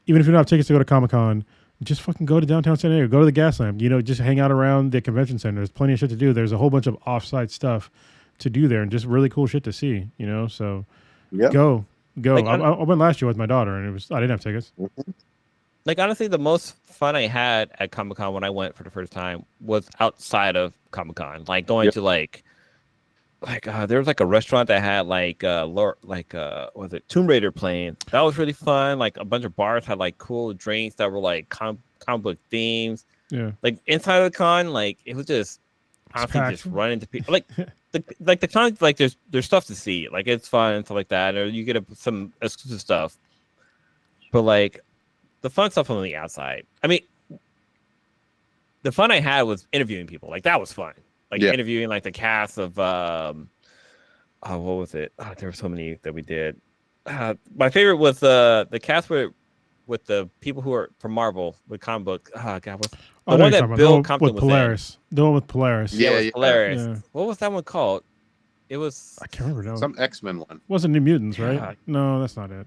S3: even if you don't have tickets to go to Comic Con, just fucking go to downtown San Diego, go to the Gas Lamp, just hang out around the convention center. There's plenty of shit to do. There's a whole bunch of offsite stuff to do there and just really cool shit to see, so go.
S2: Like,
S3: I went last year with my daughter and I didn't have tickets.
S2: Like, honestly, the most fun I had at Comic Con when I went for the first time was outside of Comic Con, like going to there was like a restaurant that had was it Tomb Raider playing? That was really fun. Like a bunch of bars had like cool drinks that were like comic book themes.
S3: Yeah.
S2: Like inside of the con, like it was just honestly just running into people. Like the con, like there's stuff to see. Like it's fun and stuff like that, or you get some exclusive stuff. But like the fun stuff on the outside. I mean, the fun I had was interviewing people. Like that was fun. Like interviewing like the cast of what was it? Oh, there were so many that we did. My favorite was the cast with the people who are from Marvel with comic book. Oh God, what's the one that Bill Compton was
S3: Polaris.
S2: in?
S3: The one with Polaris.
S2: Yeah, it was Polaris.
S3: Yeah.
S2: What was that one called? It was
S3: I can't remember.
S1: Some X-Men one.
S3: Wasn't New Mutants, right?
S2: Yeah.
S3: No, that's not it.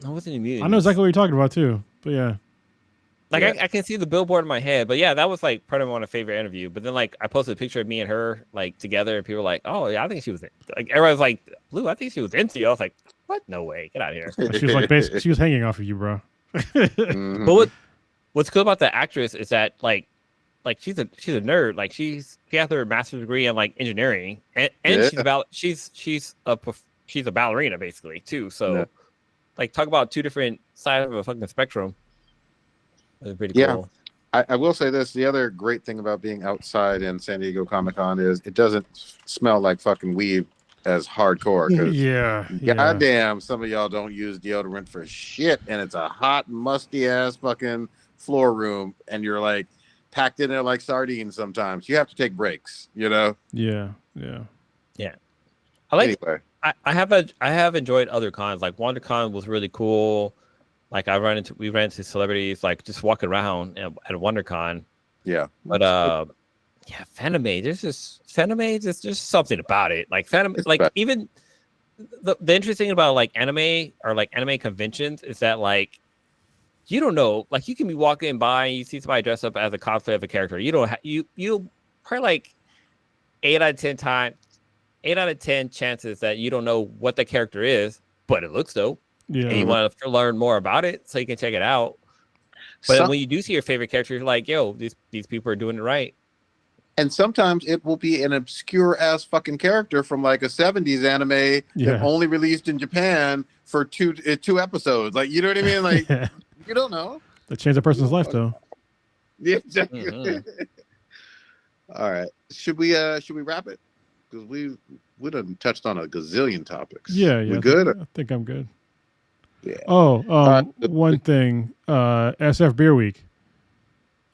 S2: No, it wasn't New Mutants.
S3: I know exactly what you're talking about too. But yeah.
S2: Like I can see the billboard in my head, but yeah, that was like part of my favorite interview. But then like I posted a picture of me and her like together, and people were like, "Oh yeah, I think she was like." Everyone was like, "Blue, I think she was into you." I was like, "What? No way! Get out of here!"
S3: She was like, basically, she was hanging off of you, bro.
S1: Mm-hmm.
S2: But what's cool about the actress is that like she's a nerd. Like she has her master's degree in like engineering, and she's a ballerina basically too. So like talk about two different sides of a fucking spectrum. It's pretty cool.
S1: I will say this. The other great thing about being outside in San Diego Comic-Con is it doesn't smell like fucking weed as hardcore. Goddamn, some of y'all don't use deodorant for shit, and it's a hot, musty-ass fucking floor room, and you're like packed in there like sardines sometimes. You have to take breaks,
S3: Yeah.
S2: I like.
S1: Anyway.
S2: I have enjoyed other cons. Like WonderCon was really cool. Like we ran into celebrities like just walking around at WonderCon.
S1: Yeah.
S2: But Fanime, there's just something about it. Like Fanime, like even the interesting thing about like anime or like anime conventions is that like you don't know, like you can be walking by and you see somebody dressed up as a cosplay of a character. You don't you probably like 8 out of 10 chances that you don't know what the character is, but it looks dope.
S3: Yeah.
S2: And you want to learn more about it so you can check it out. But when you do see your favorite character, you're like, yo, these people are doing it right.
S1: And sometimes it will be an obscure ass fucking character from like a 70s anime that only released in Japan for two episodes. Like, you know what I mean? Like, you don't know.
S3: That changed a person's life though.
S1: Yeah. All right. Should we wrap it? Because we done touched on a gazillion topics.
S3: Yeah.
S1: We good?
S3: I think I'm good.
S1: Yeah.
S3: One thing. SF Beer Week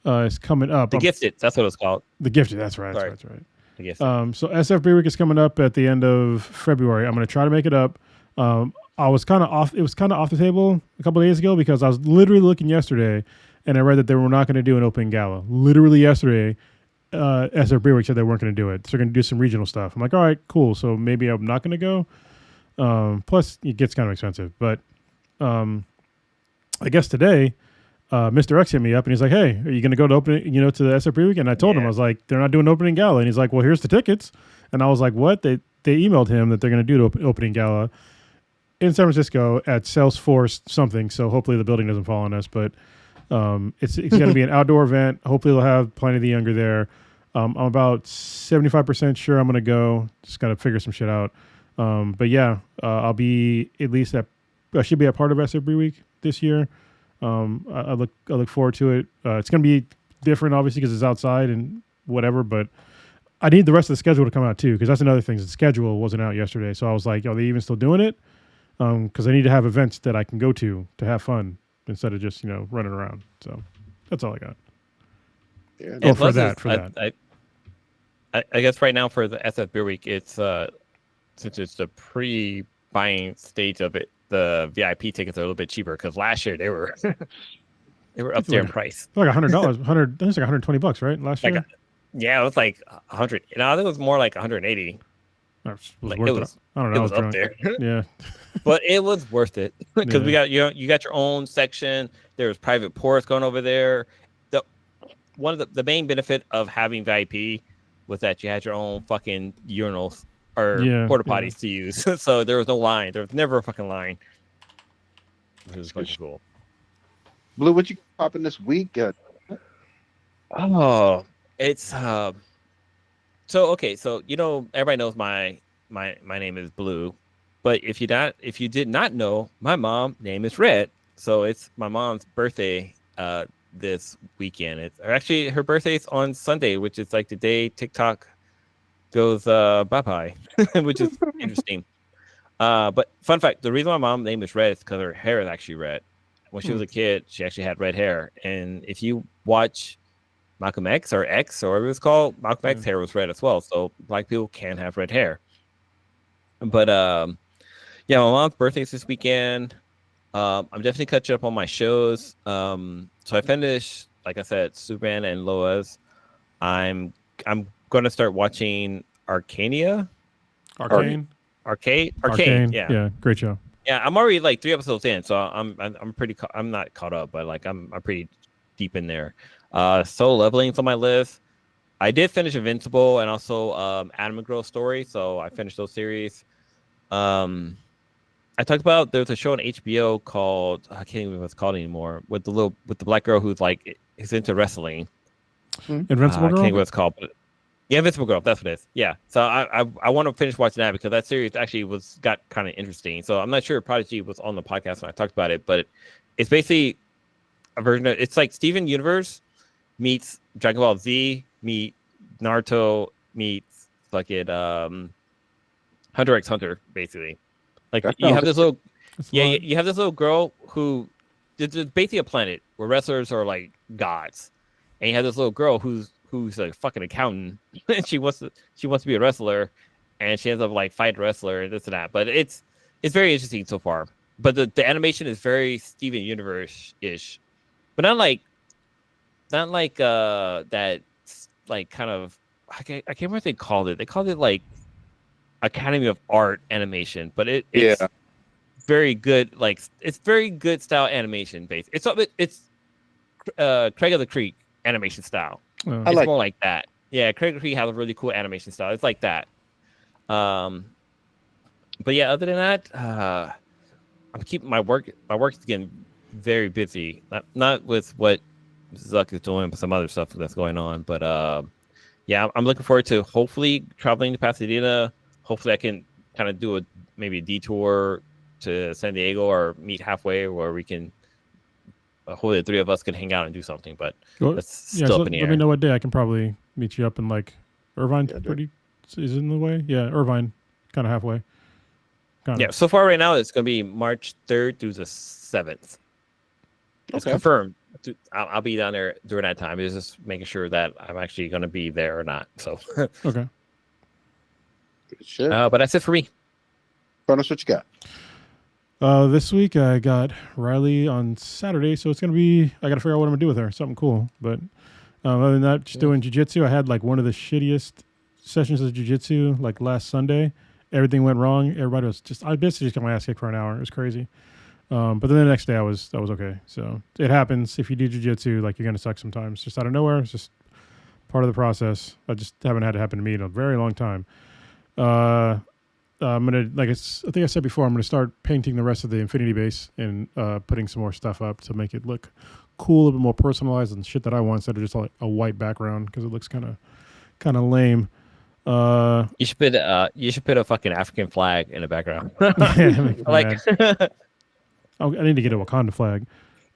S3: is coming up.
S2: The Gifted, that's what it's called.
S3: The Gifted, that's right.
S2: Sorry.
S3: That's right.
S2: The Gifted.
S3: So SF Beer Week is coming up at the end of February. I'm going to try to make it up. I was kind of off. It was kind of off the table a couple of days ago because I was literally looking yesterday, and I read that they were not going to do an opening gala. Literally yesterday, SF Beer Week said they weren't going to do it. So they're going to do some regional stuff. I'm like, all right, cool. So maybe I'm not going to go. Plus, it gets kind of expensive. But I guess today, Mr. X hit me up and he's like, "Hey, are you going to go to opening, to the SF week?" And I told him, I was like, "They're not doing opening gala." And he's like, "Well, here's the tickets." And I was like, "What?" They emailed him that they're going to do the opening gala in San Francisco at Salesforce something. So hopefully the building doesn't fall on us. But it's going to be an outdoor event. Hopefully they'll have Planet of the Younger there. I'm about 75% sure I'm going to go. Just got to figure some shit out. But yeah, I'll be at least I should be a part of SF week this year. I look forward to it. It's going to be different, obviously, because it's outside and whatever. But I need the rest of the schedule to come out too, because that's another thing. The schedule wasn't out yesterday, so I was like, "Are they even still doing it?" Because I need to have events that I can go to have fun instead of just running around. So that's all I got.
S1: Yeah.
S2: Yeah,
S3: for
S2: plus
S3: that.
S2: I guess right now for the SF Beer Week, it's since it's the pre-buying stage of it, the VIP tickets are a little bit cheaper because last year they were up there in price.
S3: Like $100, I think it's like $120, right? Last year.
S2: Yeah, it was like 100. No, I think it was more like 180.
S3: I don't know.
S2: It was up there.
S3: Yeah,
S2: but it was worth it because we got you got your own section. There was private pours going over there. One of the main benefit of having VIP was that you had your own fucking urinals or porta potties to use. So there was no line. There was never a fucking line. Which was fucking cool.
S1: Blue, what you popping this week?
S2: Oh, it's so okay. So everybody knows my name is Blue, but if you did not know, my mom's name is Red. So it's my mom's birthday this weekend. It's actually her birthday's on Sunday, which is like the day TikTok goes bye-bye, which is interesting. But fun fact, the reason my mom's name is Red is because her hair is actually red. When she was a kid, she actually had red hair. And if you watch Malcolm X or whatever it's called, Malcolm X hair was red as well. So black people can have red hair. But my mom's birthday is this weekend. I'm definitely catching up on my shows. So I finished, like I said, Superman and Lois. I'm going to start watching Arcane. Yeah,
S3: great show.
S2: Yeah, I'm already like 3 episodes in, so I'm not caught up, but like I'm pretty deep in there. Solo Leveling's on my list. I did finish Invincible and also Adam McGraw's Story, so I finished those series. I talked about there's a show on HBO called I can't even remember what it's called anymore with the black girl who's like is into wrestling.
S3: Invincible Girl.
S2: I can't remember what it's called, but yeah, Invincible Girl. That's what it is. Yeah. So I want to finish watching that because that series actually got kind of interesting. So I'm not sure if Prodigy was on the podcast when I talked about it, but it's basically a version of it's like Steven Universe meets Dragon Ball Z meet Naruto meets fucking Hunter x Hunter basically. Like you have this little girl who it's basically a planet where wrestlers are like gods, and you have this little girl who's a fucking accountant, and she wants to be a wrestler, and she ends up like fight a wrestler and this and that. But it's very interesting so far. But the animation is very Steven Universe ish, but not like that like kind of I can't remember what they called it. They called it like Academy of Art animation, but it's very good. Like it's very good style animation based. It's Craig of the Creek animation style. It's more like that. Yeah, Craig of the Creek has a really cool animation style. It's like that. But yeah, other than that, I'm keeping my work. My work's getting very busy. Not with what Zucc is doing, but some other stuff that's going on. But yeah, I'm looking forward to hopefully traveling to Pasadena. Hopefully, I can kind of do maybe a detour to San Diego or meet halfway where we can. Hopefully, the 3 of us can hang out and do something. But that's still up in the air.
S3: Let me know what day I can probably meet you up in like Irvine. Is in the way. Yeah, Irvine, kind of halfway.
S2: Yeah. So far, right now, it's going to be March 3rd through the 7th. It's confirmed. I'll be down there during that time. It's just making sure that I'm actually going to be there or not. So
S3: okay.
S1: Shit.
S2: But that's it for me.
S1: Cronus, what you got?
S3: This week I got Riley on Saturday, so it's gonna be I gotta figure out what I'm gonna do with her. Something cool. But other than that, just doing jiu-jitsu. I had like one of the shittiest sessions of jiu-jitsu like last Sunday, everything went wrong. Everybody was I basically just got my ass kicked for an hour. It was crazy. But then the next day I was okay. So it happens if you do jiu-jitsu, like you're gonna suck sometimes, just out of nowhere. It's just part of the process. I just haven't had it happen to me in a very long time. I'm gonna I think I said before, I'm gonna start painting the rest of the Infinity base and putting some more stuff up to make it look cool, a little bit more personalized and shit that I want instead of just like a white background because it looks kind of lame.
S2: You should put a fucking African flag in the background.
S3: Like I need to get a Wakanda flag.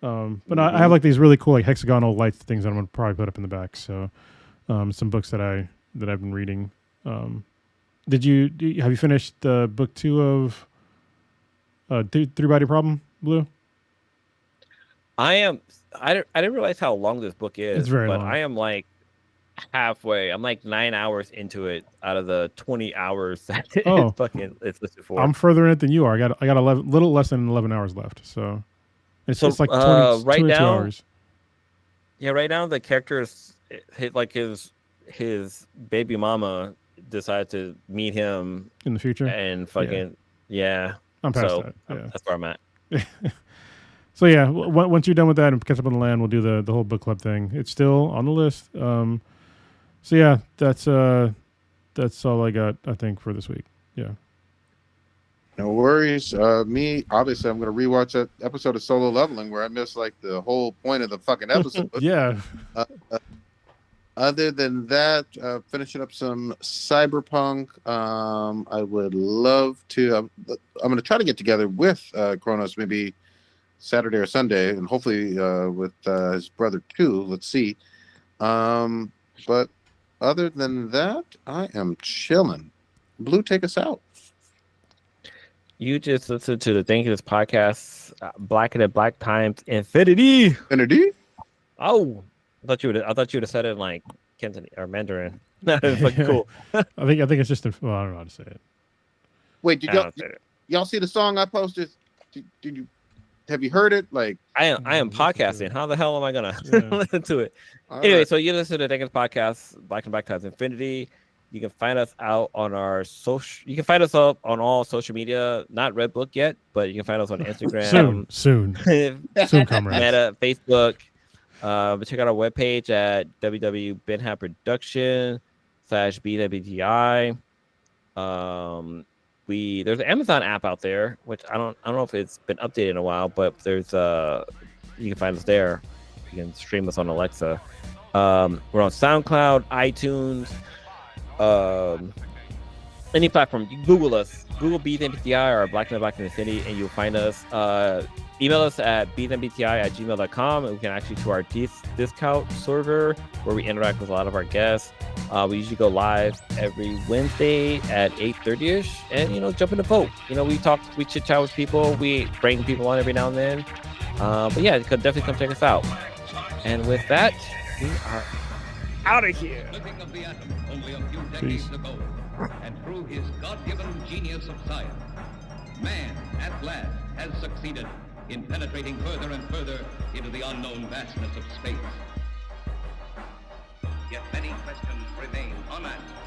S3: But I have like these really cool like hexagonal lights things that I'm gonna probably put up in the back. So some books that I've been reading. Have you finished book 2 of Three Body Problem, Blue?
S2: I didn't realize how long this book is.
S3: It's very long.
S2: I am like halfway. I'm like 9 hours into it out of the 20 hours that it's listed for.
S3: I'm further in it than you are. I got 11, little less than 11 hours left. So it's like 22 hours.
S2: Yeah, right now the characters hit like his baby mama decided to meet him
S3: in the future
S2: and fucking
S3: I'm past that. Yeah.
S2: That's where I'm at.
S3: So yeah, once you're done with that and catch up on the land, we'll do the whole book club thing. It's still on the list. So yeah, that's all I got, I think, for this week. Yeah.
S1: No worries. Me, obviously, I'm going to rewatch that episode of Solo Leveling where I missed like the whole point of the fucking episode.
S3: Yeah.
S1: Other than that, finishing up some Cyberpunk. I would love to. I'm going to try to get together with Kronos maybe Saturday or Sunday, and hopefully with his brother too. Let's see. But other than that, I am chilling. Blue, take us out.
S2: You just listened to the Thank You This podcast, Black and Black Times Infinity.
S1: Infinity?
S2: Oh, I thought you would have said it in like Cantonese or Mandarin. That is fucking cool.
S3: I think it's just I don't know how to say it.
S1: Wait, did y'all see the song I posted? Did you? Have you heard it? Like
S2: I am podcasting. How the hell am I gonna listen to it? Anyway, right. So you listen to the Thank You This podcast, Black and Black Times Infinity. You can find us out on our social. You can find us up on all social media. Not Redbook yet, but you can find us on Instagram.
S3: soon, comrades.
S2: Meta, Facebook. But check out our webpage at www.benhatproduction.com/BWTI. There's an Amazon app out there, which I don't know if it's been updated in a while, but there's you can find us there. You can stream us on Alexa. We're on SoundCloud, iTunes. Any platform. You Google us, Google BeatMBTI or Black and Black Infinity, and you'll find us. Email us at beatmbti@gmail.com, and we can actually to our Discord server where we interact with a lot of our guests. We usually go live every Wednesday at 8:30ish, and jump in the vote. We chit chat with people, we bring people on every now and then. But yeah, you could definitely come check us out. And with that, we are out of here.
S3: Peace.
S4: And through his God-given genius of science, man at last has succeeded in penetrating further and further into the unknown vastness of space. Yet many questions remain unanswered.